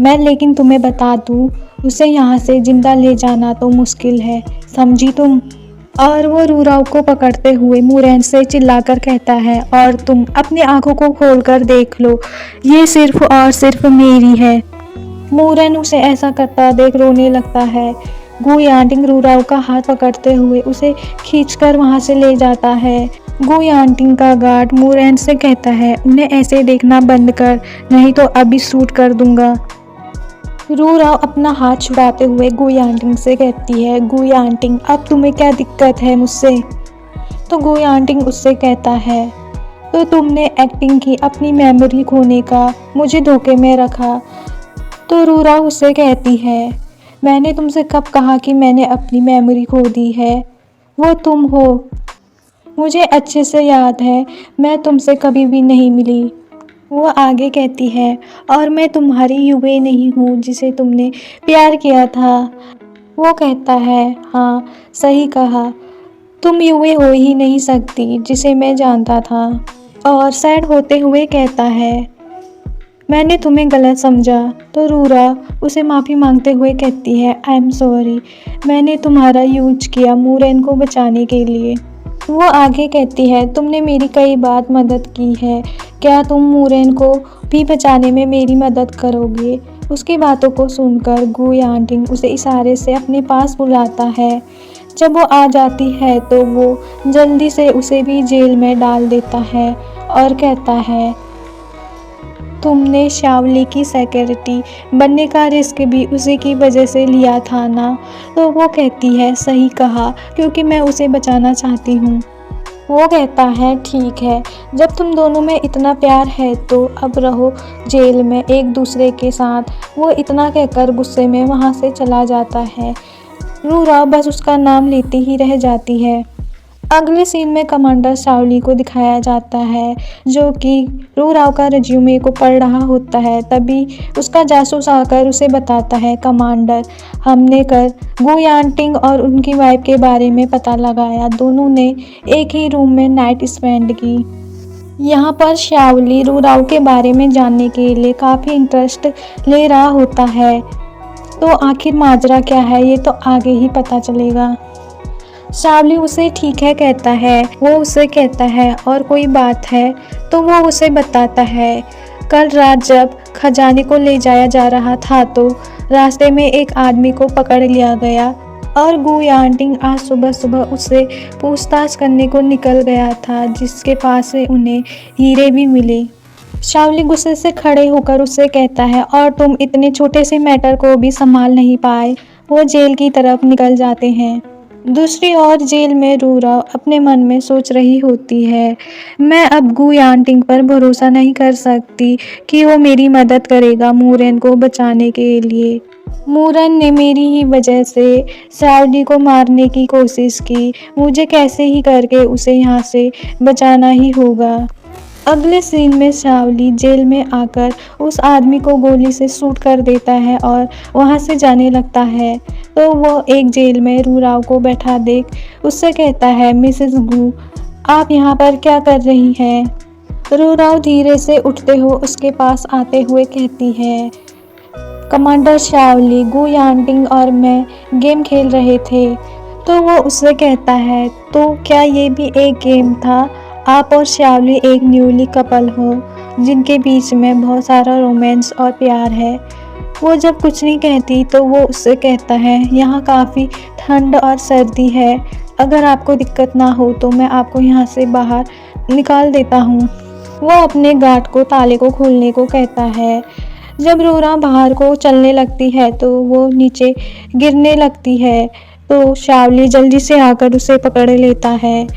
मैं लेकिन तुम्हें बता दूँ, उसे यहाँ से जिंदा ले जाना तो मुश्किल है, समझी तुम? और वो रूराव को पकड़ते हुए मूरेन से चिल्लाकर कहता है, और तुम अपनी आंखों को खोलकर देख लो, ये सिर्फ और सिर्फ मेरी है। मूरेन उसे ऐसा करता देख रोने लगता है। गु यांटिंग रूराव का हाथ पकड़ते हुए उसे खींचकर वहां से ले जाता है। गु यांटिंग का गार्ड मूरेन से कहता है, उन्हें ऐसे देखना बंद कर, नहीं तो अभी शूट कर दूंगा। रूराव अपना हाथ छुड़ाते हुए गु यांटिंग से कहती है, गु यांटिंग अब तुम्हें क्या दिक्कत है मुझसे? तो गु यांटिंग उससे कहता है, तो तुमने एक्टिंग की अपनी मेमोरी खोने का, मुझे धोखे में रखा। तो रूराव उससे कहती है, मैंने तुमसे कब कहा कि मैंने अपनी मेमोरी खो दी है? वो तुम हो, मुझे अच्छे से याद है, मैं तुमसे कभी भी नहीं मिली। वो आगे कहती है, और मैं तुम्हारी युवे नहीं हूँ जिसे तुमने प्यार किया था। वो कहता है, हाँ सही कहा, तुम युवे हो ही नहीं सकती जिसे मैं जानता था। और सैड होते हुए कहता है, मैंने तुम्हें गलत समझा। तो रूरा उसे माफ़ी मांगते हुए कहती है, आई एम सॉरी, मैंने तुम्हारा यूज किया मूरेन को बचाने के लिए। वो आगे कहती है, तुमने मेरी कई बार मदद की है, क्या तुम मूरेन को भी बचाने में मेरी मदद करोगे? उसकी बातों को सुनकर गु यांटिंग उसे इशारे से अपने पास बुलाता है। जब वो आ जाती है तो वो जल्दी से उसे भी जेल में डाल देता है और कहता है, तुमने शावली की सिक्योरिटी बनने का रिस्क भी उसी की वजह से लिया था ना। तो वो कहती है, सही कहा, क्योंकि मैं उसे बचाना चाहती हूँ। वो कहता है, ठीक है, जब तुम दोनों में इतना प्यार है तो अब रहो जेल में एक दूसरे के साथ। वो इतना कहकर गुस्से में वहाँ से चला जाता है। रूराव बस उसका नाम लेती ही रह जाती है। अगले सीन में कमांडर शावली को दिखाया जाता है, जो कि रूराव का रिज्यूमे को पढ़ रहा होता है। तभी उसका जासूस आकर उसे बताता है, कमांडर, हमने कर गु यांटिंग और उनकी वाइफ के बारे में पता लगाया। दोनों ने एक ही रूम में नाइट स्पेंड की। यहाँ पर शावली रूराव के बारे में जानने के लिए काफ़ी इंटरेस्ट ले रहा होता है। तो आखिर माजरा क्या है ये तो आगे ही पता चलेगा। शावली उसे ठीक है कहता है। वो उसे कहता है, और कोई बात है? तो वो उसे बताता है, कल रात जब खजाने को ले जाया जा रहा था तो रास्ते में एक आदमी को पकड़ लिया गया और गु यांटिंग आज सुबह सुबह उससे पूछताछ करने को निकल गया था, जिसके पास से उन्हें हीरे भी मिले। शावली गुस्से से खड़े होकर उससे कहता है, और तुम इतने छोटे से मैटर को भी संभाल नहीं पाए। वो जेल की तरफ निकल जाते हैं। दूसरी ओर जेल में रूराव अपने मन में सोच रही होती है, मैं अब गु यांटिंग पर भरोसा नहीं कर सकती कि वो मेरी मदद करेगा मूरेन को बचाने के लिए। मूरन ने मेरी ही वजह से शावली को मारने की कोशिश की। मुझे कैसे ही करके उसे यहाँ से बचाना ही होगा। अगले सीन में शावली जेल में आकर उस आदमी को गोली से शूट कर देता है और वहाँ से जाने लगता है। तो वो एक जेल में रूराव को बैठा देख उससे कहता है, मिसेस गु, आप यहाँ पर क्या कर रही हैं? रूराव धीरे से उठते हुए उसके पास आते हुए कहती है, कमांडर शावली, गु यांटिंग और मैं गेम खेल रहे थे। तो वो उससे कहता है, तो क्या ये भी एक गेम था? आप और शावली एक न्यूली कपल हो जिनके बीच में बहुत सारा रोमांस और प्यार है। वो जब कुछ नहीं कहती तो वो उससे कहता है, यहाँ काफ़ी ठंड और सर्दी है, अगर आपको दिक्कत ना हो तो मैं आपको यहाँ से बाहर निकाल देता हूँ। वो अपने गार्ड को ताले को खोलने को कहता है। जब रूरा बाहर को चलने लगती है तो वो नीचे गिरने लगती है। तो शावली जल्दी से आकर उसे पकड़ लेता है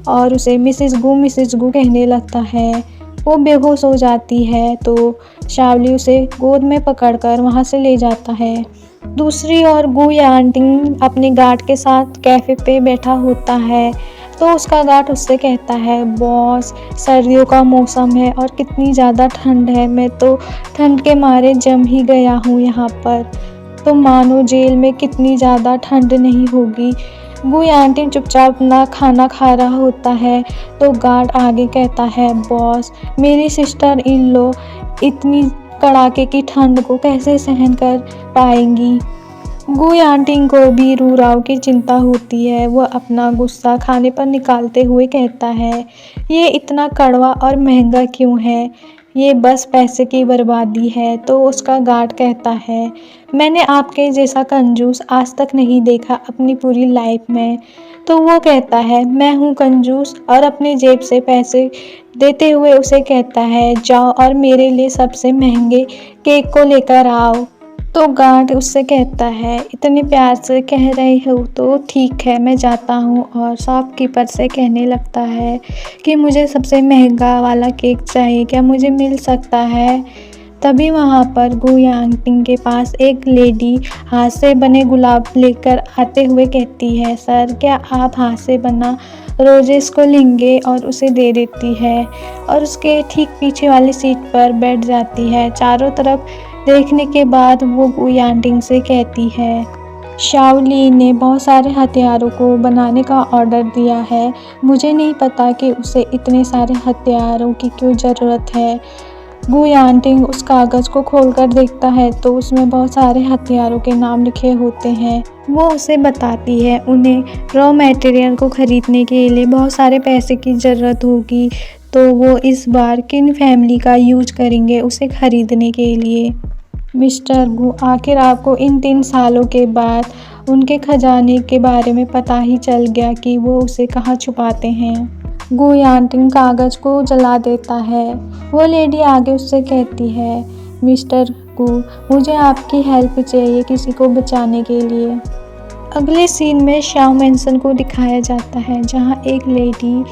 और उसे मिसेस गु कहने लगता है। वो बेहोश हो जाती है तो शावली उसे गोद में पकड़कर वहाँ से ले जाता है। दूसरी ओर गु यांटिंग अपने गार्ड के साथ कैफ़े पे बैठा होता है। तो उसका गार्ड उससे कहता है, बॉस, सर्दियों का मौसम है और कितनी ज़्यादा ठंड है, मैं तो ठंड के मारे जम ही गया हूँ यहाँ पर। तो मानो जेल में कितनी ज़्यादा ठंड नहीं होगी। गु यांटिंग चुपचाप अपना खाना खा रहा होता है। तो गार्ड आगे कहता है, बॉस, मेरी सिस्टर इन लो इतनी कड़ाके की ठंड को कैसे सहन कर पाएंगी। गु यांटिंग को भी रूराव की चिंता होती है। वो अपना गुस्सा खाने पर निकालते हुए कहता है, ये इतना कड़वा और महंगा क्यों है? ये बस पैसे की बर्बादी है। तो उसका गार्ड कहता है, मैंने आपके जैसा कंजूस आज तक नहीं देखा अपनी पूरी लाइफ में। तो वो कहता है, मैं हूँ कंजूस? और अपनी जेब से पैसे देते हुए उसे कहता है, जाओ और मेरे लिए सबसे महंगे केक को लेकर आओ। तो गार्ड उससे कहता है, इतने प्यार से कह रहे हो तो ठीक है, मैं जाता हूँ। और शॉपकीपर से कहने लगता है कि मुझे सबसे महंगा वाला केक चाहिए, क्या मुझे मिल सकता है? तभी वहाँ पर गु यांटिंग के पास एक लेडी हाथ से बने गुलाब लेकर आते हुए कहती है, सर, क्या आप हाथ से बना रोजेस को लेंगे? और उसे दे देती है और उसके ठीक पीछे वाली सीट पर बैठ जाती है। चारों तरफ देखने के बाद वो गु यांटिंग से कहती है, शावली ने बहुत सारे हथियारों को बनाने का ऑर्डर दिया है। मुझे नहीं पता कि उसे इतने सारे हथियारों की क्यों ज़रूरत है। गु यांटिंग उस कागज़ को खोलकर देखता है तो उसमें बहुत सारे हथियारों के नाम लिखे होते हैं। वो उसे बताती है उन्हें रॉ मटेरियल को ख़रीदने के लिए बहुत सारे पैसे की ज़रूरत होगी, तो वो इस बार किन फैमिली का यूज करेंगे उसे ख़रीदने के लिए। मिस्टर गु, आखिर आपको इन 3 सालों के बाद उनके खजाने के बारे में पता ही चल गया कि वो उसे कहाँ छुपाते हैं। गु यांटिंग कागज़ को जला देता है। वो लेडी आगे उससे कहती है, मिस्टर गु, मुझे आपकी हेल्प चाहिए किसी को बचाने के लिए। अगले सीन में शाओ मैंसन को दिखाया जाता है, जहाँ एक लेडी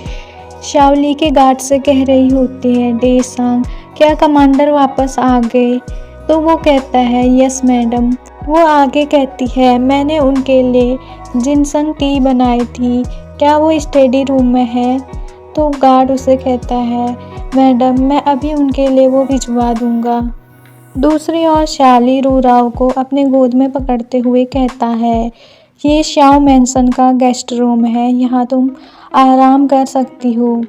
शाओली के गार्ड से कह रही होती है, डे सांग, क्या कमांडर वापस आ गए? तो वो कहता है, यस मैडम। वो आगे कहती है, मैंने उनके लिए जिनसंग टी बनाई थी, क्या वो स्टडी रूम में है? तो गार्ड उसे कहता है, मैडम मैं अभी उनके लिए वो भिजवा दूंगा। दूसरी ओर शाली रूराव को अपने गोद में पकड़ते हुए कहता है, ये शाओ मैंसन का गेस्ट रूम है, यहाँ तुम आराम कर सकती हो।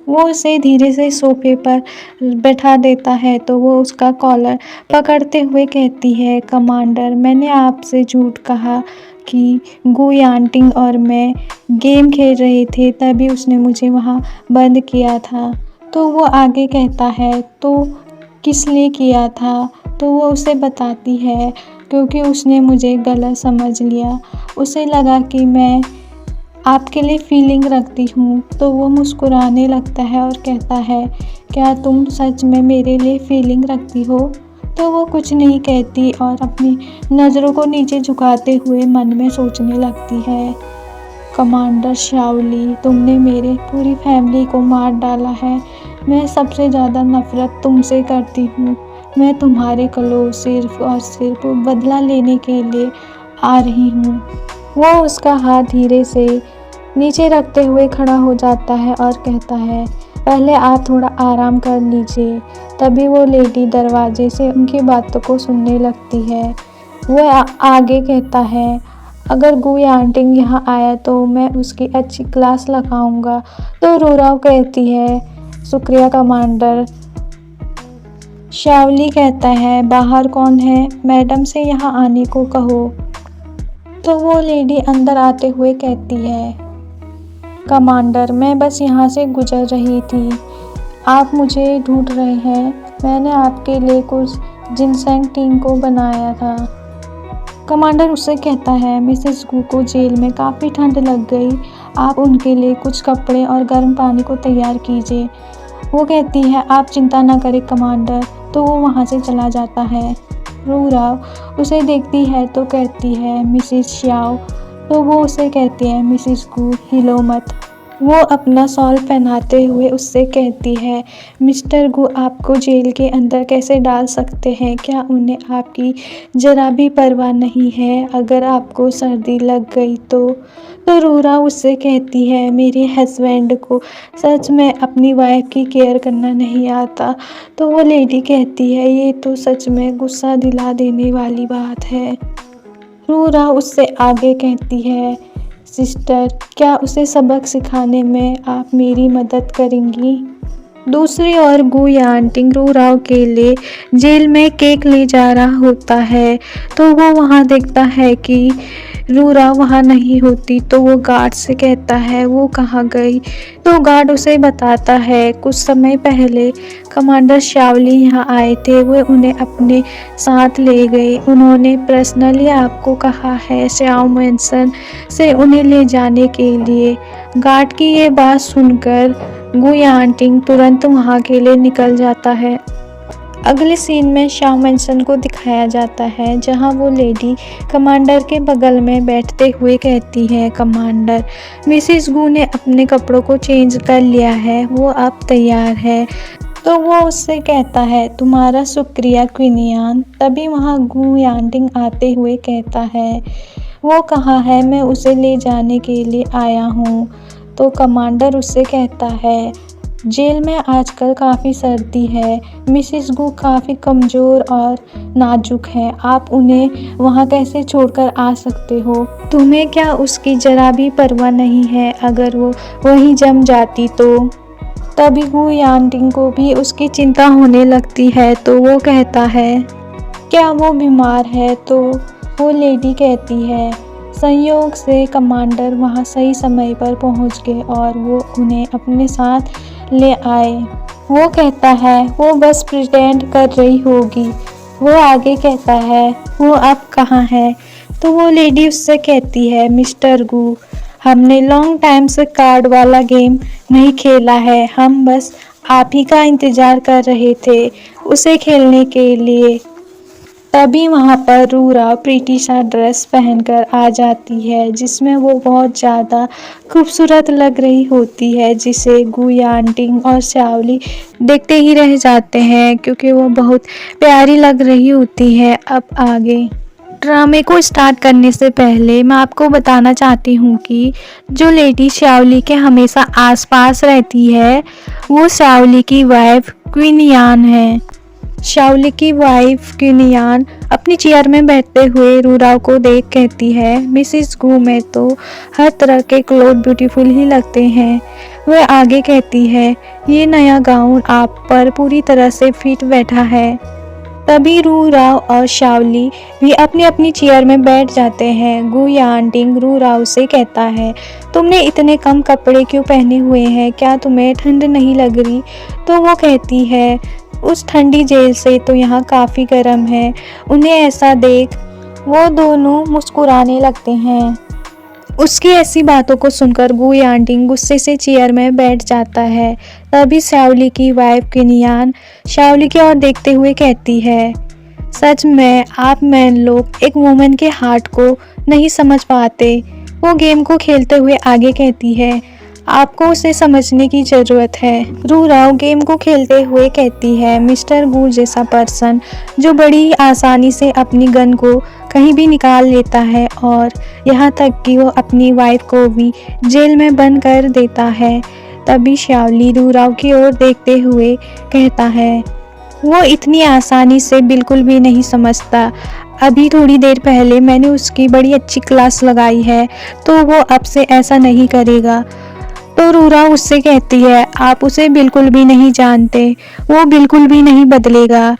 वो उसे धीरे से सोफे पर बैठा देता है तो वो उसका कॉलर पकड़ते हुए कहती है, कमांडर मैंने आपसे झूठ कहा कि गु यांटिंग और मैं गेम खेल रहे थे, तभी उसने मुझे वहाँ बंद किया था। तो वो आगे कहता है, तो किस लिए किया था? तो वो उसे बताती है, क्योंकि उसने मुझे गलत समझ लिया, उसे लगा कि मैं आपके लिए फीलिंग रखती हूँ। तो वो मुस्कुराने लगता है और कहता है, क्या तुम सच में मेरे लिए फीलिंग रखती हो? तो वो कुछ नहीं कहती और अपनी नज़रों को नीचे झुकाते हुए मन में सोचने लगती है, कमांडर शाओली, तुमने मेरे पूरी फैमिली को मार डाला है। मैं सबसे ज़्यादा नफ़रत तुमसे करती हूँ। मैं तुम्हारे क्लोज सिर्फ और सिर्फ बदला लेने के लिए आ रही हूँ। वो उसका हाथ धीरे से नीचे रखते हुए खड़ा हो जाता है और कहता है, पहले आप थोड़ा आराम कर लीजिए। तभी वो लेडी दरवाजे से उनकी बातों को सुनने लगती है। वो आगे कहता है, अगर गु यांटिंग यहाँ आया तो मैं उसकी अच्छी क्लास लगाऊंगा। तो रूराव कहती है, शुक्रिया कमांडर। शाओली कहता है, बाहर कौन है? मैडम से यहाँ आने को कहो। तो वो लेडी अंदर आते हुए कहती है, कमांडर मैं बस यहाँ से गुजर रही थी, आप मुझे ढूंढ रहे हैं। मैंने आपके लिए कुछ जिनसेंग टी को बनाया था। कमांडर उससे कहता है, मिसेस गु को जेल में काफ़ी ठंड लग गई, आप उनके लिए कुछ कपड़े और गर्म पानी को तैयार कीजिए। वो कहती है, आप चिंता ना करें कमांडर। तो वो वहाँ से चला जाता है। रूराव उसे देखती है तो कहती है, मिसेस श्याओ। तो वो उसे कहती है, मिसेस गु हिलो मत। वो अपना शॉल पहनाते हुए उससे कहती है, मिस्टर गु आपको जेल के अंदर कैसे डाल सकते हैं? क्या उन्हें आपकी जरा भी परवाह नहीं है अगर आपको सर्दी लग गई तो? रूरा उससे कहती है, मेरे हस्बैंड को सच में अपनी वाइफ की केयर करना नहीं आता। तो वो लेडी कहती है, ये तो सच में गुस्सा दिला देने वाली बात है। रूरा उससे आगे कहती है, सिस्टर क्या उसे सबक सिखाने में आप मेरी मदद करेंगी? दूसरी ओर गु यांटिंग रूराव के लिए जेल में केक ले जा रहा होता है। तो वो वहाँ देखता है कि रूराव वहाँ नहीं होती। तो वो गार्ड से कहता है, वो कहाँ गई? तो गार्ड उसे बताता है, कुछ समय पहले कमांडर शाओली यहाँ आए थे, वो उन्हें अपने साथ ले गए। उन्होंने पर्सनली आपको कहा है शाओ मैंसन से उन्हें ले जाने के लिए। गार्ड की ये बात सुनकर गु यांटिंग तुरंत वहाँ के लिए निकल जाता है। अगले सीन में शाओ मैंसन को दिखाया जाता है, जहाँ वो लेडी कमांडर के बगल में बैठते हुए कहती है, कमांडर मिसेस गु ने अपने कपड़ों को चेंज कर लिया है, वो अब तैयार है। तो वो उससे कहता है, तुम्हारा शुक्रिया क्वीनियान। तभी वहाँ गु यांटिंग आते हुए कहता है, वो कहाँ है? मैं उसे ले जाने के लिए आया हूँ। तो कमांडर उससे कहता है, जेल में आजकल काफ़ी सर्दी है, मिसेस गु काफ़ी कमज़ोर और नाजुक है, आप उन्हें वहाँ कैसे छोड़कर आ सकते हो? तुम्हें क्या उसकी जरा भी परवाह नहीं है अगर वो वहीं जम जाती तो? तभी गु यांटिंग को भी उसकी चिंता होने लगती है। तो वो कहता है, क्या वो बीमार है? तो वो लेडी कहती है, संयोग से कमांडर वहाँ सही समय पर पहुँच गए और वो उन्हें अपने साथ ले आए। वो कहता है, वो बस प्रिटेंड कर रही होगी, वो आगे कहता है वो अब कहाँ है। तो वो लेडी उससे कहती है मिस्टर गू, हमने लॉन्ग टाइम से कार्ड वाला गेम नहीं खेला है, हम बस आप ही का इंतज़ार कर रहे थे उसे खेलने के लिए। तभी वहाँ पर रूरा प्रीटी सा ड्रेस पहनकर आ जाती है जिसमें वो बहुत ज़्यादा खूबसूरत लग रही होती है, जिसे गुयांटिंग और श्यावली देखते ही रह जाते हैं क्योंकि वो बहुत प्यारी लग रही होती है। अब आगे ड्रामे को स्टार्ट करने से पहले मैं आपको बताना चाहती हूँ कि जो लेडी श्यावली के हमेशा आसपास रहती है वो श्यावली की वाइफ क्वीन यान है। श्यावली की वाइफ क्वीन यान अपनी चेयर में बैठते हुए रूराव को देख कहती है मिसिस गू में तो हर तरह के क्लोथ ब्यूटीफुल ही लगते हैं। वह आगे कहती है ये नया गाउन आप पर पूरी तरह से फिट बैठा है। तभी रूराव और श्यावली भी अपनी अपनी चेयर में बैठ जाते हैं। गुयांटिंग रूराव से कहता है तुमने इतने कम कपड़े क्यों पहने हुए हैं, क्या तुम्हें ठंड नहीं लग रही। तो वो कहती है उस ठंडी जेल से तो यहाँ काफ़ी गर्म है। उन्हें ऐसा देख वो दोनों मुस्कुराने लगते हैं। उसकी ऐसी बातों को सुनकर गुयांटिंग गुस्से से चेयर में बैठ जाता है। तभी श्यावली की वाइफ किनियान श्यावली की ओर देखते हुए कहती है सच में आप मैन लोग एक वुमन के हार्ट को नहीं समझ पाते। वो गेम को खेलते हुए आगे कहती है आपको उसे समझने की ज़रूरत है। रूराव गेम को खेलते हुए कहती है मिस्टर गू जैसा पर्सन जो बड़ी आसानी से अपनी गन को कहीं भी निकाल लेता है और यहाँ तक कि वो अपनी वाइफ को भी जेल में बंद कर देता है। तभी श्यावली रूराव की ओर देखते हुए कहता है वो इतनी आसानी से बिल्कुल भी नहीं समझता। अभी थोड़ी देर पहले मैंने उसकी बड़ी अच्छी क्लास लगाई है तो वो अब से ऐसा नहीं करेगा। तो रूरा उससे कहती है आप उसे बिल्कुल भी नहीं जानते, वो बिल्कुल भी नहीं बदलेगा।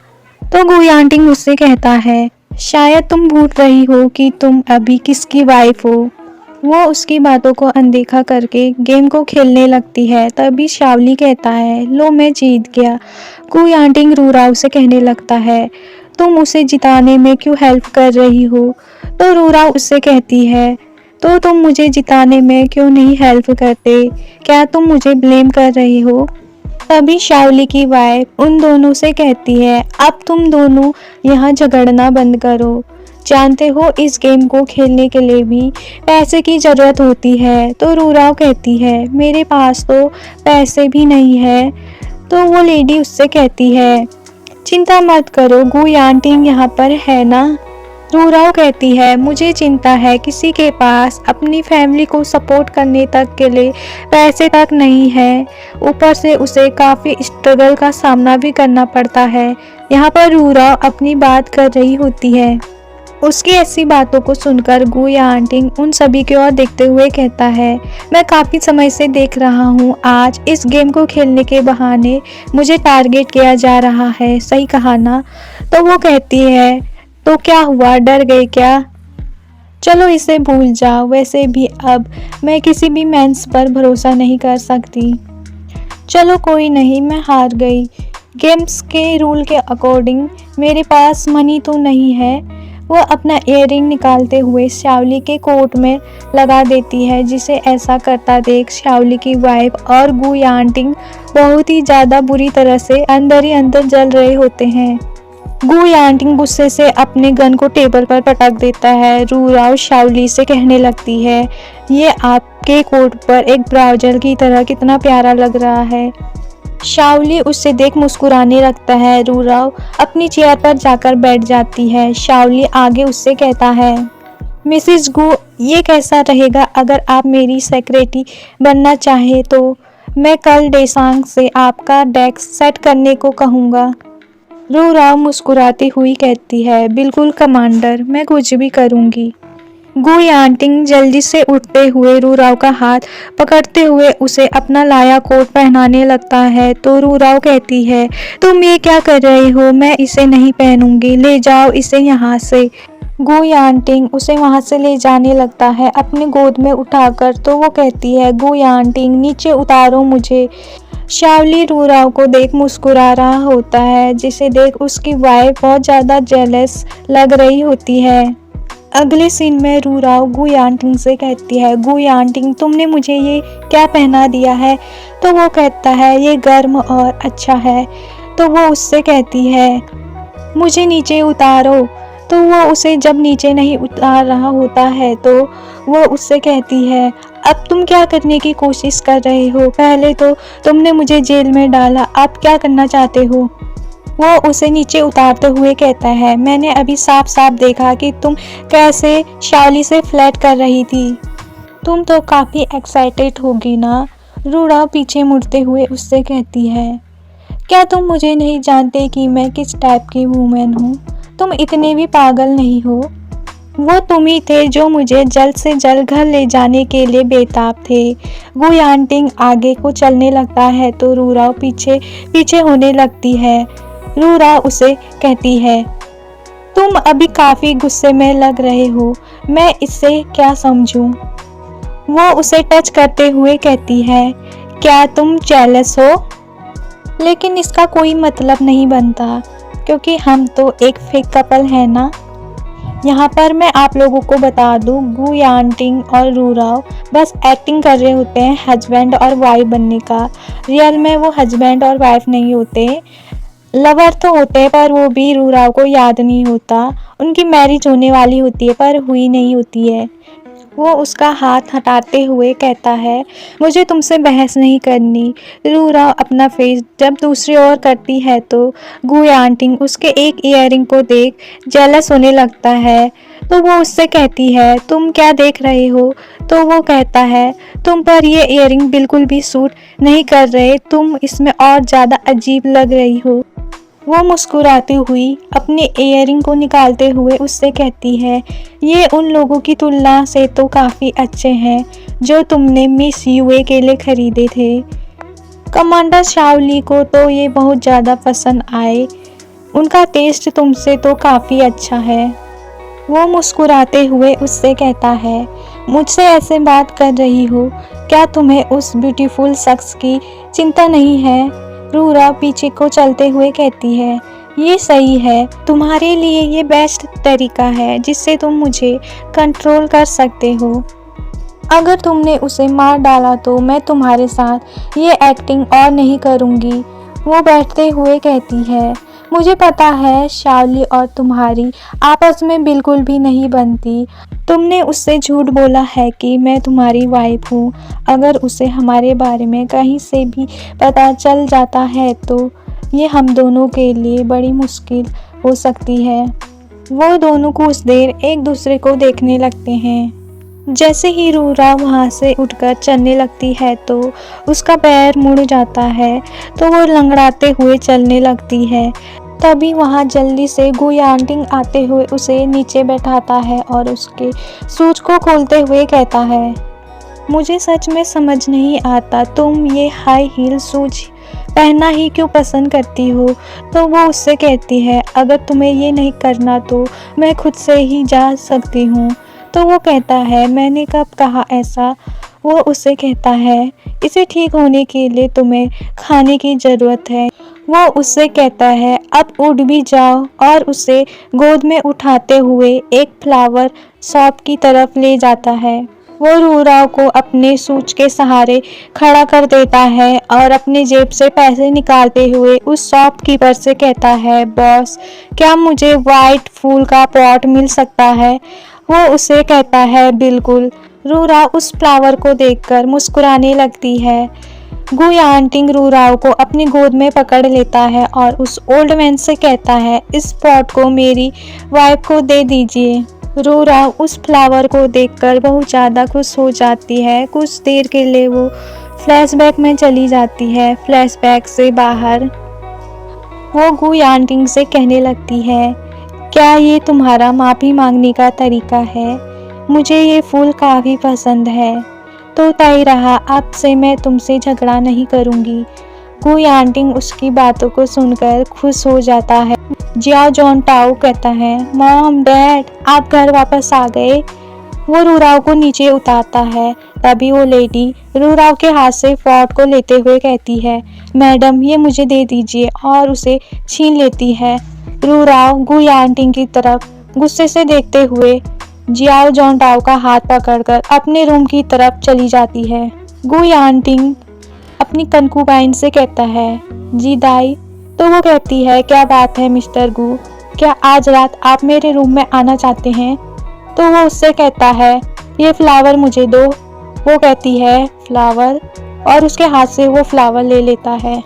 तो गुयांटिंग उससे कहता है शायद तुम भूल रही हो कि तुम अभी किसकी वाइफ हो। वो उसकी बातों को अनदेखा करके गेम को खेलने लगती है। तभी श्यावली कहता है लो मैं जीत गया। गुयांटिंग रूराव से कहने लगता है तुम उसे जिताने में क्यों हेल्प कर रही हो। तो रूराव उससे कहती है तो तुम मुझे जिताने में क्यों नहीं हेल्प करते, क्या तुम मुझे ब्लेम कर रही हो। तभी श्यावली की वाइफ उन दोनों से कहती है अब तुम दोनों यहाँ झगड़ना बंद करो, जानते हो इस गेम को खेलने के लिए भी पैसे की ज़रूरत होती है। तो रूराव कहती है मेरे पास तो पैसे भी नहीं है। तो वो लेडी उससे कहती है चिंता मत करो गुयांटिंग यहाँ पर है ना। रूराव कहती है मुझे चिंता है किसी के पास अपनी फैमिली को सपोर्ट करने तक के लिए पैसे तक नहीं है, ऊपर से उसे काफ़ी स्ट्रगल का सामना भी करना पड़ता है। यहाँ पर रूराव अपनी बात कर रही होती है। उसकी ऐसी बातों को सुनकर गुयांटिंग उन सभी की ओर देखते हुए कहता है मैं काफ़ी समय से देख रहा हूँ आज इस गेम को खेलने के बहाने मुझे टारगेट किया जा रहा है, सही कहा ना। तो वो कहती है तो क्या हुआ, डर गए क्या। चलो इसे भूल जाओ, वैसे भी अब मैं किसी भी मेंस पर भरोसा नहीं कर सकती। चलो कोई नहीं, मैं हार गई। गेम्स के रूल के अकॉर्डिंग मेरे पास मनी तो नहीं है। वो अपना इयररिंग निकालते हुए श्यावली के कोट में लगा देती है, जिसे ऐसा करता देख श्यावली की वाइफ और गुयांटिंग बहुत ही ज़्यादा बुरी तरह से अंदर ही अंदर जल रहे होते हैं। गुयांटिंग गुस्से से अपने गन को टेबल पर पटक देता है। रूराव श्यावली से कहने लगती है ये आपके कोट पर एक ब्राउजर की तरह कितना प्यारा लग रहा है। श्यावली उससे देख मुस्कुराने लगता है। रूराव अपनी चेयर पर जाकर बैठ जाती है। श्यावली आगे उससे कहता है मिसिस गू ये कैसा रहेगा, अगर आप मेरी सेक्रेटरी बनना चाहे तो मैं कल डेसांग से आपका डेस्क सेट करने को कहूँगा। रूराव मुस्कुराती हुई कहती है बिल्कुल कमांडर, मैं कुछ भी करूँगी। गुयांटिंग जल्दी से उठते हुए रूराव का हाथ पकड़ते हुए उसे अपना लाया कोट पहनाने लगता है। तो रूराव कहती है तुम ये क्या कर रहे हो, मैं इसे नहीं पहनूंगी, ले जाओ इसे यहाँ से। गु यांटिंग उसे वहां से ले जाने लगता है अपनी गोद में उठाकर। तो वो कहती है, गु यांटिंग नीचे उतारो मुझे। शाओली रूराव को देख मुस्कुरा रहा होता है, जिसे देख उसकी वाइफ बहुत ज़्यादा जेलस लग रही होती है। अगले सीन में रूराव गु यांटिंग से कहती है, गु यांटिंग तुमने मुझे ये क्या पहना दिया है? तो वो कहता है, ये गर्म और अच्छा है। तो वो उससे कहती है, मुझे नीचे उतारो। तो वो उसे जब नीचे नहीं उतार रहा होता है तो वो उससे कहती है, अब तुम क्या करने की कोशिश कर रहे हो? पहले तो तुमने मुझे जेल में डाला, अब क्या करना चाहते हो? वो उसे नीचे उतारते हुए कहता है, मैंने अभी साफ साफ देखा कि तुम कैसे शाओली से फ्लर्ट कर रही थी। तुम तो काफ़ी एक्साइटेड होगी ना? रूराव पीछे मुड़ते हुए उससे कहती है, क्या तुम मुझे नहीं जानते कि मैं किस टाइप की वूमेन हूँ? तुम इतने भी पागल नहीं हो। वो तुम ही थे जो मुझे जल्द से जल्द घर ले जाने के लिए बेताब थे। गु यांटिंग आगे को चलने लगता है तो रूराव पीछे पीछे होने लगती है। रूराव उसे कहती है, तुम अभी काफ़ी गुस्से में लग रहे हो, मैं इससे क्या समझूं? वो उसे टच करते हुए कहती है, क्या तुम जेलस हो? लेकिन इसका कोई मतलब नहीं बनता, क्योंकि हम तो एक फेक कपल है ना। यहाँ पर मैं आप लोगों को बता दूँ, गु यांटिंग और रूराव बस एक्टिंग कर रहे होते हैं हस्बैंड और वाइफ बनने का। रियल में वो हस्बैंड और वाइफ नहीं होते, लवर तो होते हैं, पर वो भी रूराव को याद नहीं होता। उनकी मैरिज होने वाली होती है पर हुई नहीं होती है। वो उसका हाथ हटाते हुए कहता है, मुझे तुमसे बहस नहीं करनी। रूराव अपना फेस जब दूसरी ओर करती है तो गु यांटिंग उसके एक ईयरिंग को देख जेलस होने लगता है। तो वो उससे कहती है, तुम क्या देख रहे हो? तो वो कहता है, तुम पर ये ईयरिंग बिल्कुल भी सूट नहीं कर रहे, तुम इसमें और ज़्यादा अजीब लग रही हो। वो मुस्कुराती हुई अपने ईयरिंग को निकालते हुए उससे कहती है, ये उन लोगों की तुलना से तो काफ़ी अच्छे हैं जो तुमने मिस यूए के लिए खरीदे थे। कमांडर शाओली को तो ये बहुत ज़्यादा पसंद आए, उनका टेस्ट तुमसे तो काफ़ी अच्छा है। वो मुस्कुराते हुए उससे कहता है, मुझसे ऐसे बात कर रही हो, क्या तुम्हें उस ब्यूटीफुल शख्स की चिंता नहीं है? रूराव पीछे को चलते हुए कहती है, ये सही है, तुम्हारे लिए ये बेस्ट तरीका है जिससे तुम मुझे कंट्रोल कर सकते हो। अगर तुमने उसे मार डाला तो मैं तुम्हारे साथ ये एक्टिंग और नहीं करूँगी। वो बैठते हुए कहती है, मुझे पता है शाओली और तुम्हारी आपस में बिल्कुल भी नहीं बनती। तुमने उससे झूठ बोला है कि मैं तुम्हारी वाइफ हूँ। अगर उसे हमारे बारे में कहीं से भी पता चल जाता है तो ये हम दोनों के लिए बड़ी मुश्किल हो सकती है। वो दोनों कुछ देर एक दूसरे को देखने लगते हैं। जैसे ही रूराव वहाँ से उठकर चलने लगती है तो उसका पैर मुड़ जाता है, तो वो लंगड़ाते हुए चलने लगती है। तभी वहाँ जल्दी से गु यांटिंग आते हुए उसे नीचे बैठाता है और उसके शूज को खोलते हुए कहता है, मुझे सच में समझ नहीं आता तुम ये हाई हील शूज पहनना ही क्यों पसंद करती हो। तो वो उससे कहती है, अगर तुम्हें ये नहीं करना तो मैं खुद से ही जा सकती हूँ। तो वो कहता है, मैंने कब कहा ऐसा? वो उससे कहता है, इसे ठीक होने के लिए तुम्हें खाने की ज़रूरत है। वो उससे कहता है, अब उठ भी जाओ, और उसे गोद में उठाते हुए एक फ्लावर शॉप की तरफ ले जाता है। वो रूराव को अपने सूच के सहारे खड़ा कर देता है और अपने जेब से पैसे निकालते हुए उस शॉपकीपर से कहता है, बॉस क्या मुझे वाइट फूल का पॉट मिल सकता है? वो उसे कहता है, बिल्कुल। रूराव उस फ्लावर को देखकर मुस्कुराने लगती है। गु यांटिंग रूराव को अपनी गोद में पकड़ लेता है और उस ओल्ड मैन से कहता है, इस पॉट को मेरी वाइफ को दे दीजिए। रूराव उस फ्लावर को देखकर बहुत ज़्यादा खुश हो जाती है। कुछ देर के लिए वो फ्लैशबैक में चली जाती है। फ्लैशबैक से बाहर वो गु यांटिंग से कहने लगती है, क्या ये तुम्हारा माफ़ी मांगने का तरीका है? मुझे ये फूल काफ़ी पसंद है। तो तय रहा, अब से मैं तुमसे झगड़ा नहीं करूँगी। गु यांटिंग उसकी बातों को सुनकर खुश हो जाता है। जियाओ जॉन टाओ कहता है, मॉम डैड आप घर वापस आ गए। वो रूराव को नीचे उतारता है। तभी वो लेडी रूराव के हाथ से पॉट को लेते हुए कहती है, मैडम ये मुझे दे दीजिए, और उसे छीन लेती है। रूराव गु यांटिंग की तरफ गुस्से से देखते हुए जियाओ जॉन टाओ का हाथ पकड़कर अपने रूम की तरफ चली जाती है। गु यांटिंग अपनी कंकुबाइन से कहता है, जी दाई। तो वो कहती है, क्या बात है मिस्टर गु, क्या आज रात आप मेरे रूम में आना चाहते हैं? तो वो उससे कहता है, ये फ्लावर मुझे दो। वो कहती है, फ्लावर, और उसके हाथ से वो फ्लावर ले लेता है।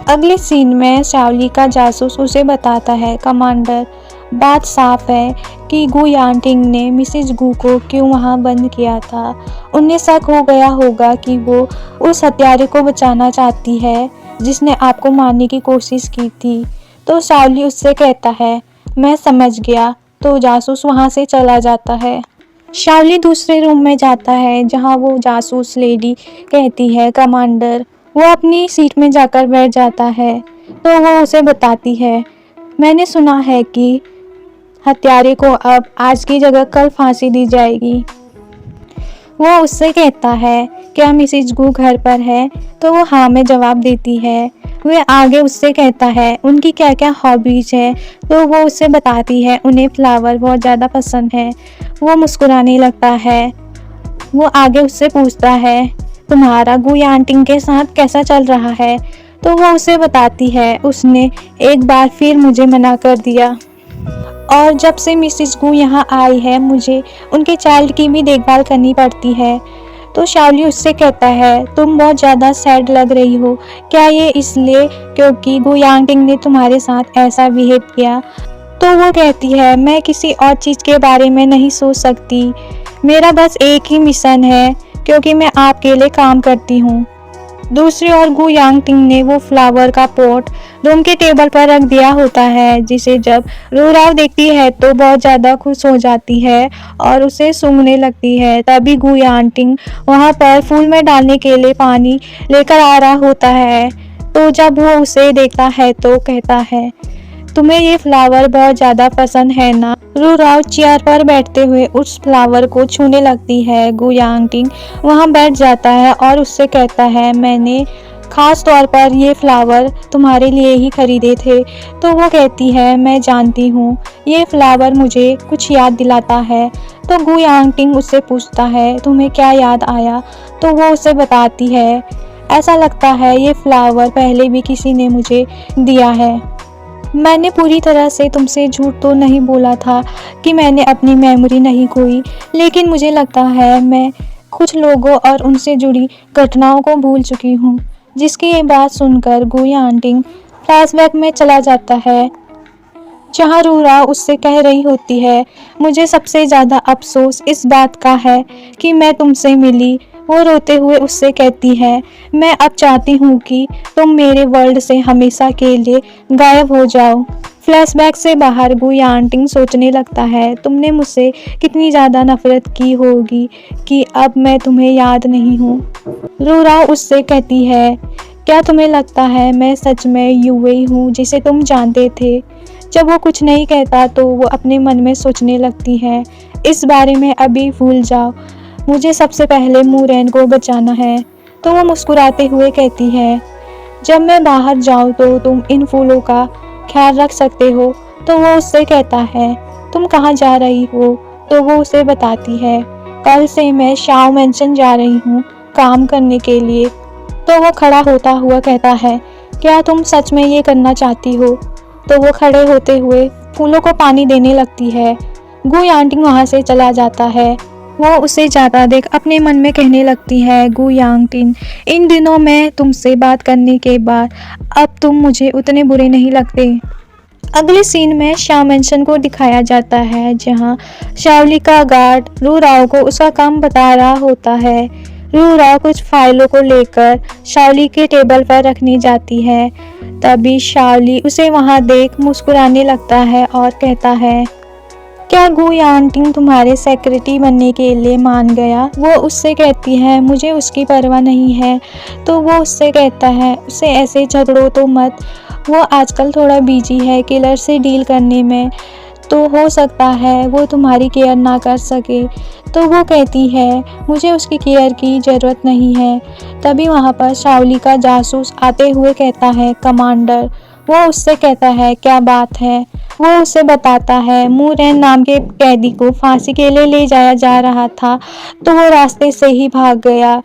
अगले सीन में शाओली का जासूस उसे बताता है, कमांडर बात साफ है कि गु यांटिंग ने मिसेज गु को क्यों वहाँ बंद किया था। उन्हें शक हो गया होगा कि वो उस हत्यारे को बचाना चाहती है जिसने आपको मारने की कोशिश की थी। तो शाओली उससे कहता है, मैं समझ गया। तो जासूस वहाँ से चला जाता है। शाओली दूसरे रूम में जाता है जहाँ वो जासूस लेडी कहती है, कमांडर। वो अपनी सीट में जाकर बैठ जाता है। तो वो उसे बताती है, मैंने सुना है कि हत्यारे को अब आज की जगह कल फांसी दी जाएगी। वो उससे कहता है, क्या मिसेज गु घर पर है? तो वो हाँ में जवाब देती है। वह आगे उससे कहता है, उनकी क्या क्या हॉबीज है? तो वो उससे बताती है, उन्हें फ्लावर बहुत ज़्यादा पसंद है। वो मुस्कुराने लगता है। वो आगे उससे पूछता है, तुम्हारा गु यांटिंग के साथ कैसा चल रहा है? तो वो उसे बताती है, उसने एक बार फिर मुझे मना कर दिया, और जब से मिसेस गु यहाँ आई है मुझे उनके चाइल्ड की भी देखभाल करनी पड़ती है। तो शाओली उससे कहता है, तुम बहुत ज़्यादा सैड लग रही हो, क्या ये इसलिए क्योंकि गु यांटिंग ने तुम्हारे साथ ऐसा बिहेव किया? तो वो कहती है, मैं किसी और चीज़ के बारे में नहीं सोच सकती, मेरा बस एक ही मिशन है, क्योंकि मैं आपके लिए काम करती हूँ। दूसरी ओर गु यांटिंग ने वो फ्लावर का पॉट रूम के टेबल पर रख दिया होता है, जिसे जब रूराव देखती है तो बहुत ज़्यादा खुश हो जाती है और उसे सूंघने लगती है। तभी गु यांटिंग वहाँ पर फूल में डालने के लिए पानी लेकर आ रहा होता है। तो जब वो उसे देखता है तो कहता है, तुम्हें ये फ्लावर बहुत ज़्यादा पसंद है ना? रूराव चेयर पर बैठते हुए उस फ्लावर को छूने लगती है। गु यांटिंग वहाँ बैठ जाता है और उससे कहता है, मैंने खास तौर पर ये फ्लावर तुम्हारे लिए ही खरीदे थे। तो वो कहती है, मैं जानती हूँ, ये फ्लावर मुझे कुछ याद दिलाता है। तो गु यांटिंग उससे पूछता है, तुम्हें क्या याद आया? तो वो उसे बताती है, ऐसा लगता है ये फ्लावर पहले भी किसी ने मुझे दिया है। मैंने पूरी तरह से तुमसे झूठ तो नहीं बोला था कि मैंने अपनी मेमोरी नहीं खोई, लेकिन मुझे लगता है मैं कुछ लोगों और उनसे जुड़ी घटनाओं को भूल चुकी हूँ। जिसकी ये बात सुनकर गु यांटिंग फ्लैशबैक में चला जाता है, जहाँ रूराव उससे कह रही होती है, मुझे सबसे ज़्यादा अफसोस इस बात का है कि मैं तुमसे मिली। वो रोते हुए उससे कहती है, मैं अब चाहती हूँ कि तुम मेरे वर्ल्ड से हमेशा के लिए गायब हो जाओ। फ्लैशबैक से बाहर गु यांटिंग सोचने लगता है, तुमने मुझसे कितनी ज़्यादा नफरत की होगी कि अब मैं तुम्हें याद नहीं हूँ। रूराव उससे कहती है, क्या तुम्हें लगता है मैं सच में यूई हूँ जिसे तुम जानते थे? जब वो कुछ नहीं कहता तो वो अपने मन में सोचने लगती है, इस बारे में अभी भूल जाओ, मुझे सबसे पहले मूरेन को बचाना है। तो वो मुस्कुराते हुए कहती है, जब मैं बाहर जाऊँ तो तुम इन फूलों का ख्याल रख सकते हो। तो वो उससे कहता है, तुम कहाँ जा रही हो? तो वो उसे बताती है, कल से मैं शाओ मेंशन जा रही हूँ काम करने के लिए। तो वो खड़ा होता हुआ कहता है, क्या तुम सच में ये करना चाहती हो? तो वो खड़े होते हुए फूलों को पानी देने लगती है। गु यांटिंग वहाँ से चला जाता है। वो उसे जाता देख अपने मन में कहने लगती है, गु यांटिंग, इन दिनों मैं तुमसे बात करने के बाद अब तुम मुझे उतने बुरे नहीं लगते। अगले सीन में शाओ मेंशन को दिखाया जाता है, जहाँ शाओली का गार्ड रूराव को उसका काम बता रहा होता है। रूराव कुछ फाइलों को लेकर शाओली के टेबल पर रखने जाती है। तभी शाओली उसे वहां देख मुस्कुराने लगता है और कहता है, क्या गु यांटिंग तुम्हारे सेक्रेटरी बनने के लिए मान गया? वो उससे कहती है, मुझे उसकी परवाह नहीं है। तो वो उससे कहता है, उससे ऐसे झगड़ो तो मत, वो आजकल थोड़ा बिजी है किलर से डील करने में, तो हो सकता है वो तुम्हारी केयर ना कर सके। तो वो कहती है मुझे उसकी केयर की ज़रूरत नहीं है। तभी वहाँ पर शाओली का जासूस आते हुए कहता है कमांडर। वो उससे कहता है क्या बात है। वो उसे बताता है मूरेन नाम के कैदी को फांसी के लिए ले जाया जा रहा था, तो वो रास्ते से ही भाग गया।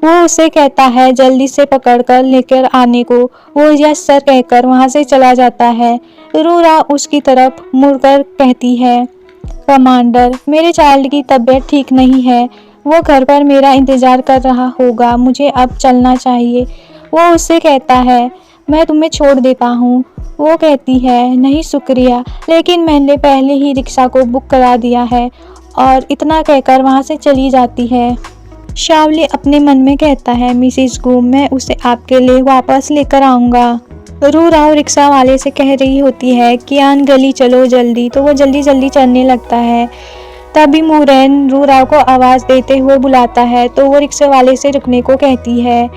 वो उसे कहता है जल्दी से पकड़कर लेकर आने को। वो यस सर कहकर वहाँ से चला जाता है। रूरा उसकी तरफ मुड़कर कहती है कमांडर, मेरे चाइल्ड की तबीयत ठीक नहीं है, वो घर पर मेरा इंतज़ार कर रहा होगा, मुझे अब चलना चाहिए। वो उससे कहता है मैं तुम्हें छोड़ देता हूँ। वो कहती है नहीं शुक्रिया, लेकिन मैंने पहले ही रिक्शा को बुक करा दिया है, और इतना कहकर वहाँ से चली जाती है। शाओली अपने मन में कहता है मिसिस गू, मैं उसे आपके लिए वापस लेकर आऊँगा। रूराव रिक्शा वाले से कह रही होती है कि आन गली चलो जल्दी, तो वो जल्दी जल्दी चलने लगता है। तभी मूरेन रूराव को आवाज़ देते हुए बुलाता है, तो वो रिक्शे वाले से रुकने को कहती है,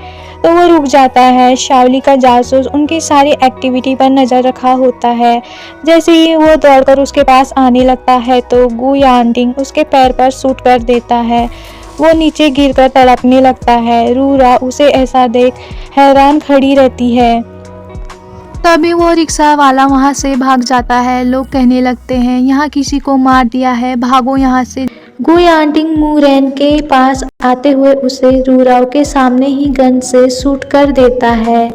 तो वो रुक जाता है। शाओली का जासूस उनकी सारी एक्टिविटी पर नज़र रखा होता है। जैसे ही वो दौड़कर उसके पास आने लगता है तो गू यांटिंग उसके पैर पर शूट कर देता है। वो नीचे गिरकर तड़पने लगता है। रूरा उसे ऐसा देख हैरान खड़ी रहती है। तभी वो रिक्शा वाला वहाँ से भाग जाता है। लोग कहने लगते हैं यहाँ किसी को मार दिया है, भागो यहाँ से। गुयांटिंग मूरेन के पास आते हुए उसे रूराव के सामने ही गन से शूट कर देता है।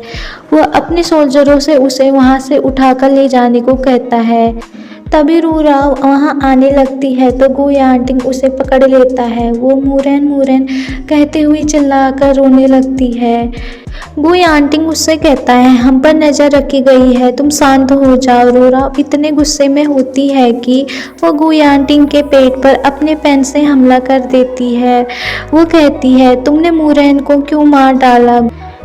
वो अपने सोल्जरों से उसे वहाँ से उठाकर ले जाने को कहता है। तभी रूराव वहाँ आने लगती है तो गुयांटिंग उसे पकड़ लेता है। वो मूरेन मूरेन कहते हुए चिल्लाकर रोने लगती है। गुयांटिंग उससे कहता है हम पर नज़र रखी गई है, तुम शांत हो जाओ। रूराव इतने गुस्से में होती है कि वो गुयांटिंग के पेट पर अपने पेन से हमला कर देती है। वो कहती है तुमने मूरेन को क्यों मार डाला।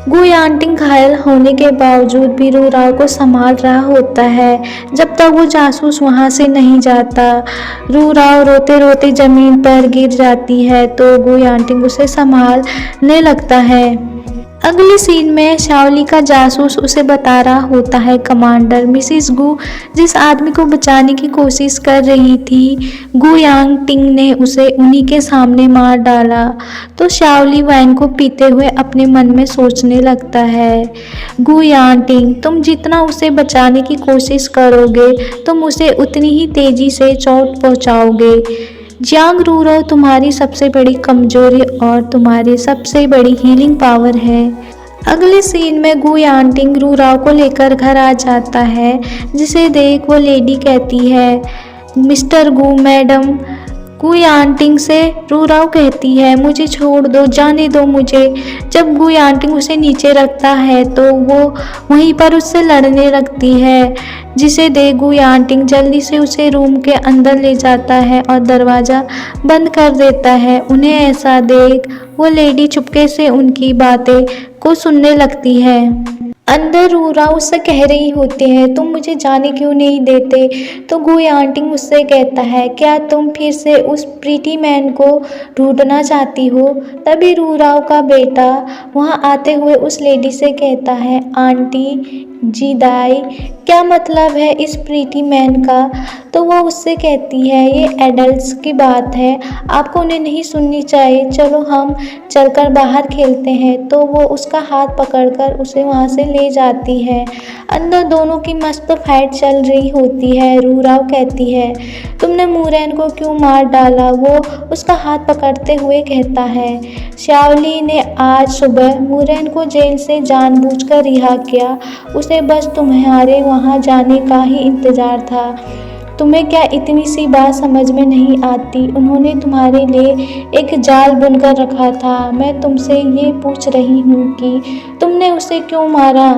गुयांटिंग घायल होने के बावजूद भी रूराव को संभाल रहा होता है जब तक वो जासूस वहाँ से नहीं जाता। रूराव रोते रोते ज़मीन पर गिर जाती है तो गुयांटिंग उसे संभालने लगता है। अगले सीन में शाओली का जासूस उसे बता रहा होता है कमांडर, मिसिस गू जिस आदमी को बचाने की कोशिश कर रही थी, गुयांटिंग ने उसे उन्हीं के सामने मार डाला। तो शाओली वाइन को पीते हुए अपने मन में सोचने लगता है, गुयांटिंग तुम जितना उसे बचाने की कोशिश करोगे तुम उसे उतनी ही तेजी से चोट पहुंचाओगे। जियांग रूरो तुम्हारी सबसे बड़ी कमजोरी और तुम्हारी सबसे बड़ी हीलिंग पावर है। अगले सीन में गुयांटिंग रूराव को लेकर घर आ जाता है, जिसे देख वो लेडी कहती है मिस्टर गू मैडम। गुयांटिंग से रूराव कहती है मुझे छोड़ दो, जाने दो मुझे। जब गुयांटिंग उसे नीचे रखता है तो वो वहीं पर उससे लड़ने लगती है, जिसे देख गुयांटिंग जल्दी से उसे रूम के अंदर ले जाता है और दरवाज़ा बंद कर देता है। उन्हें ऐसा देख वो लेडी चुपके से उनकी बातें को सुनने लगती है। अंदर रूरा उससे कह रही होती है तुम मुझे जाने क्यों नहीं देते। तो गुयांटिंग उससे कहता है क्या तुम फिर से उस प्रीटी मैन को ढूंढना चाहती हो। तभी रूराव का बेटा वहाँ आते हुए उस लेडी से कहता है आंटी जीदाई क्या मतलब है इस प्रीटी मैन का। तो वो उससे कहती है ये एडल्ट्स की बात है, आपको उन्हें नहीं सुननी चाहिए, चलो हम चलकर बाहर खेलते हैं। तो वो उसका हाथ पकड़कर उसे वहाँ से ले जाती है। अंदर दोनों की मस्त फाइट चल रही होती है। रूराव कहती है तुमने मूरेन को क्यों मार डाला। वो उसका हाथ पकड़ते हुए कहता है शाओली ने आज सुबह मूरेन को जेल से जानबूझकर रिहा किया, उसे बस तुम्हारे वहाँ जाने का ही इंतज़ार था। तुम्हें क्या इतनी सी बात समझ में नहीं आती। उन्होंने तुम्हारे लिए एक जाल बुनकर रखा था। मैं तुमसे ये पूछ रही हूँ कि तुमने उसे क्यों मारा।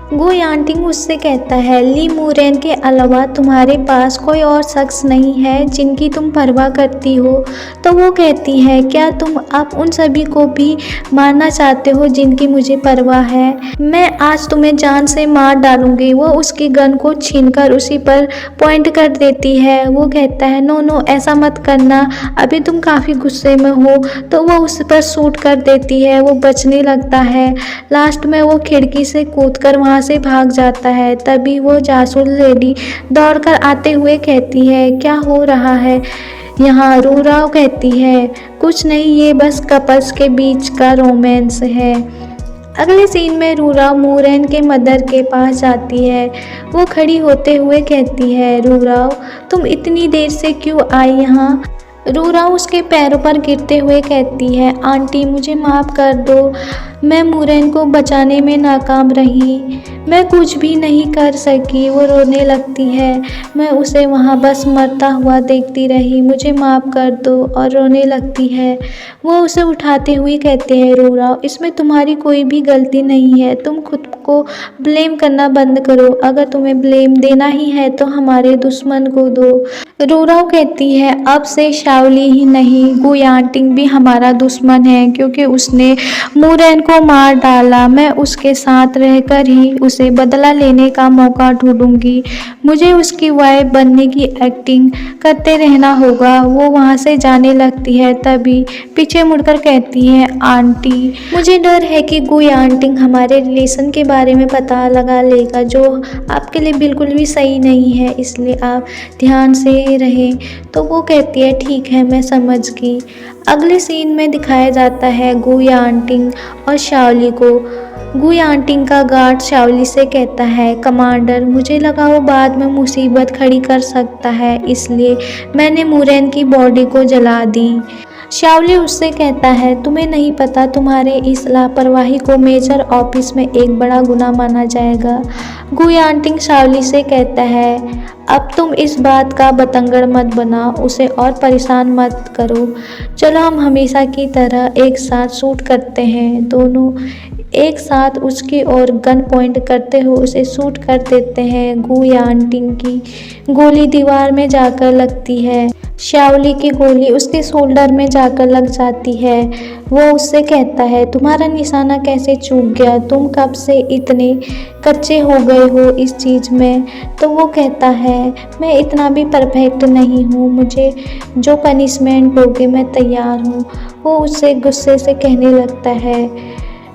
गुयांटिंग उससे कहता है ली मूरेन के अलावा तुम्हारे पास कोई और शख्स नहीं है जिनकी तुम परवाह करती हो। तो वो कहती है क्या तुम अब उन सभी को भी मारना चाहते हो जिनकी मुझे परवाह है। मैं आज तुम्हें जान से मार डालूंगी। वो उसकी गन को छीनकर उसी पर पॉइंट कर देती है। वो कहता है नो नो ऐसा मत करना, अभी तुम काफ़ी गुस्से में हो। तो वो उस पर शूट कर देती है। वो बचने लगता है। लास्ट में वो खिड़की से कूदकर वहाँ वहाँ से भाग जाता है। तभी वो जासूस लेडी दौड़कर आते हुए कहती है, क्या हो रहा है यहाँ? रूराव कहती है, कुछ नहीं, ये बस कपल्स के बीच का रोमांस है। अगले सीन में रूरा मूरेन के मदर के पास जाती है। वो खड़ी होते हुए कहती है, रूराव तुम इतनी देर से क्यों आई यहाँ? रूरा उसके पैरों पर गिरते हुए कहती है, आंटी मुझे माफ़ कर दो, मैं मूरेन को बचाने में नाकाम रही, मैं कुछ भी नहीं कर सकी। वो रोने लगती है, मैं उसे वहाँ बस मरता हुआ देखती रही, मुझे माफ़ कर दो, और रोने लगती है। वो उसे उठाते हुए कहते हैं, रूरा इसमें तुम्हारी कोई भी गलती नहीं है, तुम खुद को ब्लेम करना बंद करो, अगर तुम्हें ब्लेम देना ही है तो हमारे दुश्मन को दो। रूराव कहती है, अब से शाओली ही नहीं, गुयांटिंग भी हमारा दुश्मन है, क्योंकि उसने मूरेन को मार डाला। मैं उसके साथ रहकर ही उसे बदला लेने का मौका ढूंढूंगी। मुझे उसकी वाइफ बनने की एक्टिंग करते रहना होगा। वो वहाँ से जाने लगती है, तभी पीछे मुड़कर कहती है, आंटी मुझे डर है कि गुयांटिंग हमारे रिलेशन के बारे में पता लगा लेगा, जो आपके लिए बिल्कुल भी सही नहीं है, इसलिए आप ध्यान से रहें। तो वो कहती है, ठीक है, मैं समझ गई। अगले सीन में दिखाया जाता है गुयांटिंग और शाओली को। गुयांटिंग का गार्ड शाओली से कहता है, कमांडर मुझे लगा वो बाद में मुसीबत खड़ी कर सकता है, इसलिए मैंने मूरेन की बॉडी को जला दी। शाओली उससे कहता है, तुम्हें नहीं पता, तुम्हारे इस लापरवाही को मेजर ऑफिस में एक बड़ा गुनाह माना जाएगा। गुयांटिंग शाओली से कहता है, अब तुम इस बात का बतंगड़ मत बनाओ, उसे और परेशान मत करो। चलो हम हमेशा की तरह एक साथ शूट करते हैं। दोनों एक साथ उसकी ओर गन पॉइंट करते हुए उसे शूट कर देते हैं। गुयांटिंग की गोली दीवार में जाकर लगती है। शाओली की गोली उसके शोल्डर में जाकर लग जाती है। वो उससे कहता है, तुम्हारा निशाना कैसे चूक गया? तुम कब से इतने कच्चे हो गए हो इस चीज़ में? तो वो कहता है, मैं इतना भी परफेक्ट नहीं हूँ, मुझे जो पनिशमेंट होगी मैं तैयार हूँ। वो उससे गुस्से से कहने लगता है,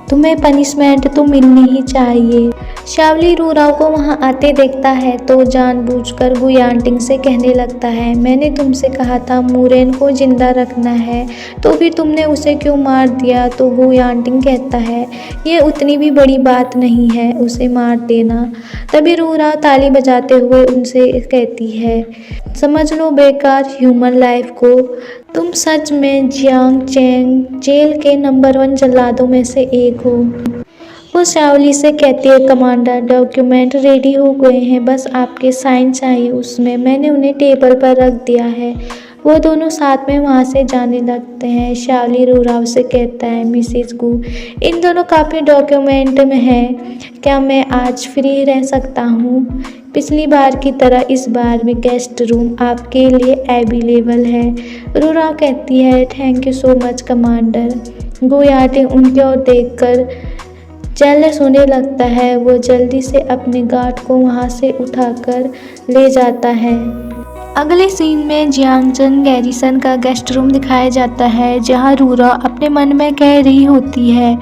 तुम्हें पनिशमेंट तो मिलनी ही चाहिए। शाओली रूराव को वहां आते देखता है तो जानबूझकर गुयांटिंग से कहने लगता है, मैंने तुमसे कहा था मूरेन को जिंदा रखना है, तो फिर तुमने उसे क्यों मार दिया? तो गुयांटिंग कहता है, ये उतनी भी बड़ी बात नहीं है उसे मार देना। तभी रूराव ताली बजाते हुए उनसे कहती है, समझ लो बेकार ह्यूमन लाइफ को, तुम सच में जियांग चैंग जेल के नंबर 1 जल्लादों में से एक हो। वो शाओली से कहती है, कमांडर डॉक्यूमेंट रेडी हो गए हैं, बस आपके साइन चाहिए उसमें, मैंने उन्हें टेबल पर रख दिया है। वो दोनों साथ में वहाँ से जाने लगते हैं। शाओली रूराव से कहता है, मिसेस गू इन दोनों काफ़ी डॉक्यूमेंट में हैं, क्या मैं आज फ्री रह सकता हूँ? पिछली बार की तरह इस बार भी गेस्ट रूम आपके लिए अवेलेबल है। रूराव कहती है, thank you so much commander. गुयांटिंग उनकी ओर देखकर जेलस होने लगता है। वो जल्दी से अपने गार्ड को वहाँ से उठाकर ले जाता है। अगले सीन में जियांगचन गैरिसन का गेस्ट रूम दिखाया जाता है, जहां रूरा अपने मन में कह रही होती है,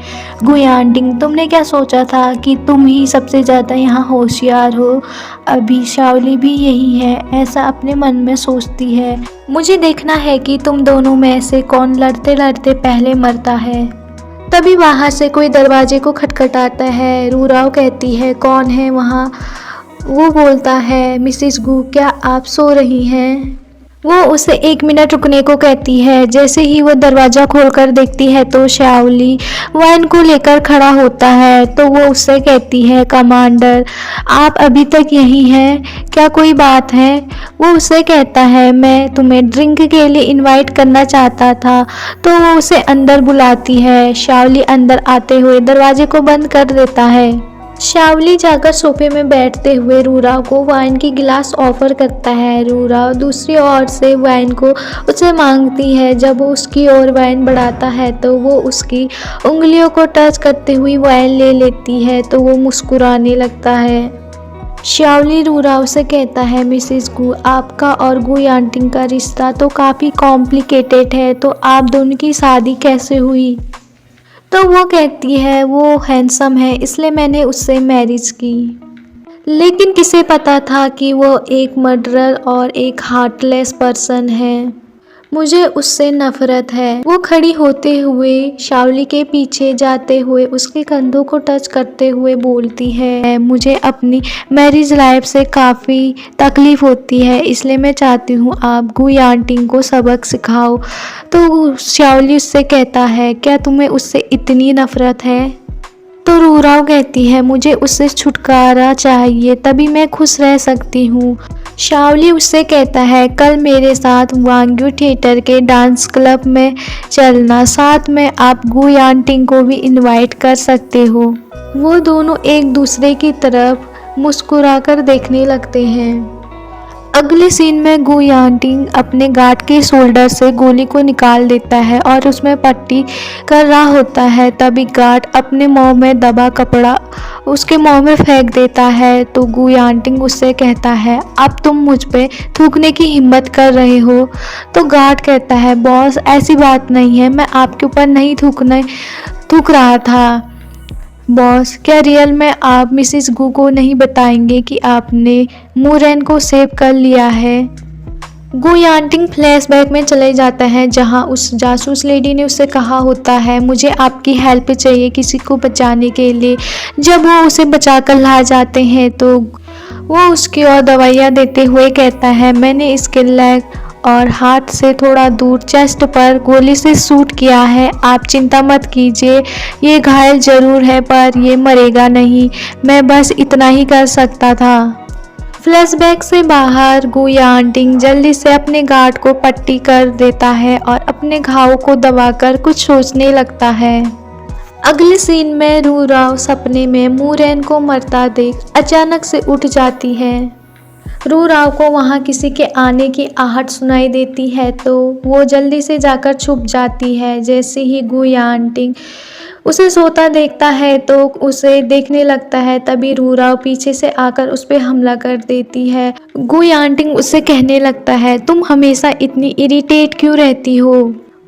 गुयांटिंग तुमने क्या सोचा था कि तुम ही सबसे ज़्यादा यहाँ होशियार हो? अभी शाओली भी यही है, ऐसा अपने मन में सोचती है। मुझे देखना है कि तुम दोनों में से कौन लड़ते लड़ते पहले मरता है। तभी बाहर से कोई दरवाजे को खटखटाता है। रूराव कहती है, कौन है वहाँ? वो बोलता है, मिसेस गू क्या आप सो रही हैं? वो उसे 1 मिनट रुकने को कहती है। जैसे ही वो दरवाज़ा खोलकर देखती है तो शाओली वाइन को लेकर खड़ा होता है। तो वो उससे कहती है, कमांडर आप अभी तक यहीं हैं, क्या कोई बात है? वो उससे कहता है, मैं तुम्हें ड्रिंक के लिए इनवाइट करना चाहता था। तो वो उसे अंदर बुलाती है। शाओली अंदर आते हुए दरवाजे को बंद कर देता है। शाओली जाकर सोफे में बैठते हुए रूराव को वाइन की गिलास ऑफर करता है। रूराव दूसरी ओर से वाइन को उसे मांगती है। जब वो उसकी ओर वाइन बढ़ाता है तो वो उसकी उंगलियों को टच करते हुए वाइन ले लेती है तो वो मुस्कुराने लगता है। शाओली रूराव से कहता है, मिसेस गू आपका और गुयांटिंग का रिश्ता तो काफ़ी कॉम्प्लिकेटेड है, तो आप दोनों की शादी कैसे हुई? तो वो कहती है वो हैंडसम है इसलिए मैंने उससे मैरिज की। लेकिन किसे पता था कि वो एक मर्डरर और एक हार्टलेस पर्सन है। मुझे उससे नफरत है। वो खड़ी होते हुए शावली के पीछे जाते हुए उसके कंधों को टच करते हुए बोलती है, मुझे अपनी मैरिज लाइफ से काफ़ी तकलीफ़ होती है इसलिए मैं चाहती हूँ आप गुई आंटी को सबक सिखाओ। तो शावली उससे कहता है, क्या तुम्हें उससे इतनी नफरत है? तो रूराव कहती है, मुझे उससे छुटकारा चाहिए तभी मैं खुश रह सकती हूँ। शावली उससे कहता है, कल मेरे साथ वांग्यू थिएटर के डांस क्लब में चलना, साथ में आप गुई आंटी को भी इनवाइट कर सकते हो। वो दोनों एक दूसरे की तरफ मुस्कुराकर देखने लगते हैं। अगले सीन में गुई आंटी अपने गार्ड के शोल्डर से गोली को निकाल देता है और उसमें पट्टी कर रहा होता है। तभी गार्ड अपने मुंह में दबा कपड़ा उसके मुंह में फेंक देता है। तो गुई आंटी उससे कहता है, अब तुम मुझ पे थूकने की हिम्मत कर रहे हो? तो गार्ड कहता है, बॉस ऐसी बात नहीं है, मैं आपके ऊपर नहीं थूक रहा था। बॉस, क्या रियल में आप मिसिस गू को नहीं बताएंगे कि आपने मूरेन को सेव कर लिया है? गुई आंटी फ्लैशबैक में चले जाता है जहां उस जासूस लेडी ने उससे कहा होता है, मुझे आपकी हेल्प चाहिए किसी को बचाने के लिए। जब वो उसे बचा कर ला जाते हैं तो वो उसकी और दवाइयाँ देते हुए कहता है, मैंने इसके लेग और हाथ से थोड़ा दूर चेस्ट पर गोली से शूट किया है। आप चिंता मत कीजिए, ये घायल जरूर है पर ये मरेगा नहीं। मैं बस इतना ही कर सकता था। फ्लैशबैक से बाहर गुई आंटी जल्दी से अपने गार्ड को पट्टी कर देता है और अपने घाव को दबाकर कुछ सोचने लगता है। अगले सीन में रूराव सपने में मूरेन को मरता देख अचानक से उठ जाती है। रूराव को वहाँ किसी के आने की आहट सुनाई देती है तो वो जल्दी से जाकर छुप जाती है। जैसे ही गुई आंटी उसे सोता देखता है तो उसे देखने लगता है, तभी रूराव पीछे से आकर उस पर हमला कर देती है। गुई आंटी उससे कहने लगता है, तुम हमेशा इतनी इरिटेट क्यों रहती हो?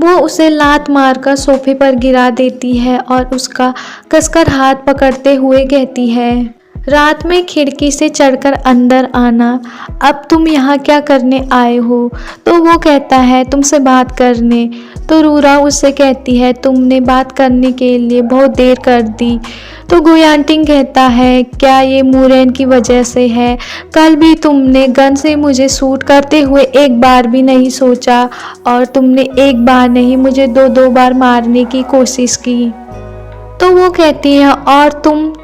वो उसे लात मारकर सोफे पर गिरा देती है और उसका कसकर हाथ पकड़ते हुए कहती है, रात में खिड़की से चढ़कर अंदर आना, अब तुम यहाँ क्या करने आए हो? तो वो कहता है, तुमसे बात करने। तो रूरा उससे कहती है, तुमने बात करने के लिए बहुत देर कर दी। तो गुई आंटी कहता है, क्या ये मूरेन की वजह से है? कल भी तुमने गन से मुझे शूट करते हुए एक बार भी नहीं सोचा और तुमने एक बार नहीं मुझे दो बार मारने की कोशिश की। तो वो कहती है, और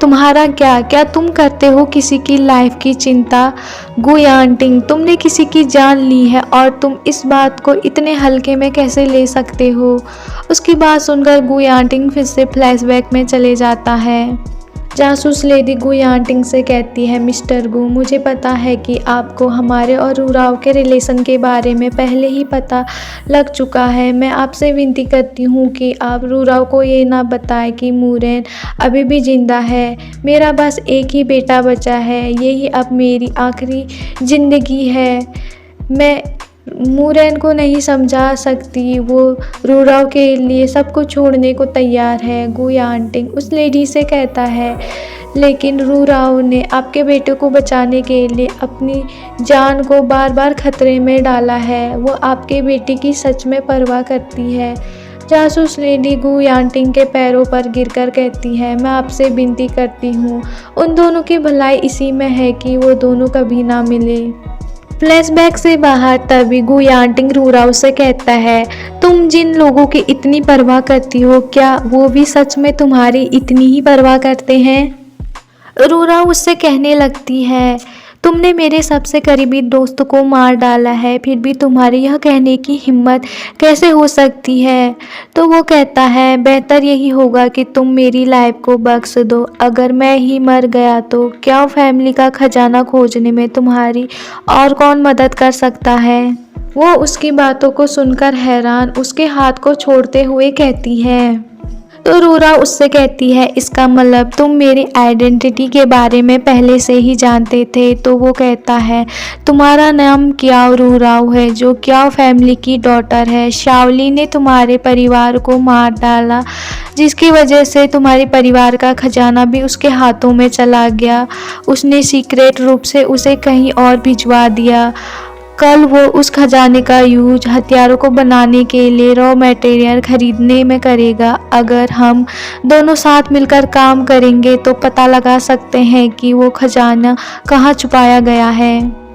तुम्हारा क्या तुम करते हो किसी की लाइफ की चिंता? गुई आंटी, तुमने किसी की जान ली है और तुम इस बात को इतने हल्के में कैसे ले सकते हो? उसकी बात सुनकर गुई आंटी फिर से फ्लैशबैक में चले जाता है। जासूस लेडी गुई आंटी से कहती है, मिस्टर गू, मुझे पता है कि आपको हमारे और रूराव के रिलेशन के बारे में पहले ही पता लग चुका है। मैं आपसे विनती करती हूँ कि आप रूराव को ये ना बताएं कि मूरेन अभी भी जिंदा है। मेरा बस एक ही बेटा बचा है, यही अब मेरी आखिरी ज़िंदगी है। मैं मूरेन को नहीं समझा सकती, वो रूराव के लिए सब कुछ छोड़ने को तैयार है। गुई आंटी उस लेडी से कहता है, लेकिन रूराव ने आपके बेटे को बचाने के लिए अपनी जान को बार बार खतरे में डाला है। वो आपके बेटे की सच में परवाह करती है। जासूस लेडी गुई आंटी के पैरों पर गिरकर कहती है, मैं आपसे विनती करती हूँ, उन दोनों की भलाई इसी में है कि वो दोनों कभी ना मिले। फ्लैशबैक से बाहर तभी गुई आंटी रूराव से कहता है, तुम जिन लोगों की इतनी परवाह करती हो, क्या वो भी सच में तुम्हारी इतनी ही परवाह करते हैं? रूराव उससे कहने लगती है, तुमने मेरे सबसे करीबी दोस्त को मार डाला है, फिर भी तुम्हारी यह कहने की हिम्मत कैसे हो सकती है? तो वो कहता है, बेहतर यही होगा कि तुम मेरी लाइफ को बख्श दो। अगर मैं ही मर गया तो क्या फैमिली का खजाना खोजने में तुम्हारी और कौन मदद कर सकता है? वो उसकी बातों को सुनकर हैरान उसके हाथ को छोड़ते हुए कहती है। तो रूरा उससे कहती है, इसका मतलब तुम मेरी आइडेंटिटी के बारे में पहले से ही जानते थे। तो वो कहता है, तुम्हारा नाम क्याओ रूराव है, जो क्याओ फैमिली की डॉटर है। शाओली ने तुम्हारे परिवार को मार डाला, जिसकी वजह से तुम्हारे परिवार का खजाना भी उसके हाथों में चला गया। उसने सीक्रेट रूप से उसे कहीं और भिजवा दिया। कल वो उस खजाने का यूज हथियारों को बनाने के लिए रॉ मटेरियल खरीदने में करेगा। अगर हम दोनों साथ मिलकर काम करेंगे तो पता लगा सकते हैं कि वो खजाना कहाँ छुपाया गया है।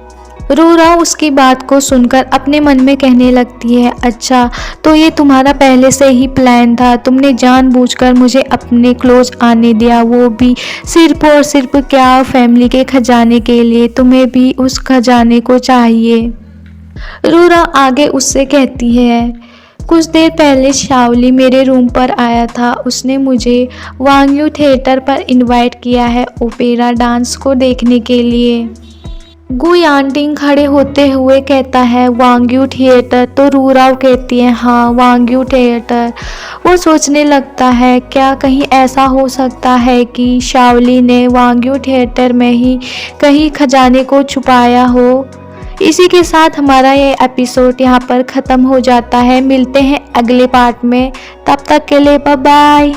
रूरा उसकी बात को सुनकर अपने मन में कहने लगती है, अच्छा तो ये तुम्हारा पहले से ही प्लान था। तुमने जानबूझकर मुझे अपने क्लोज आने दिया, वो भी सिर्फ और सिर्फ क्या फैमिली के खजाने के लिए। तुम्हें भी उस खजाने को चाहिए। रूरा आगे उससे कहती है, कुछ देर पहले शाओली मेरे रूम पर आया था। उसने मुझे वांगयू थिएटर पर इनवाइट किया है ओपेरा डांस को देखने के लिए। गु यांटिंग खड़े होते हुए कहता है, वांगयू थिएटर? तो रूराव कहती है, हाँ वांगयू थिएटर। वो सोचने लगता है, क्या कहीं ऐसा हो सकता है कि शाओली ने वांगयू थिएटर में ही कहीं खजाने को छुपाया हो। इसी के साथ हमारा ये एपिसोड यहाँ पर ख़त्म हो जाता है। मिलते हैं अगले पार्ट में, तब तक के लिए बाय बाय।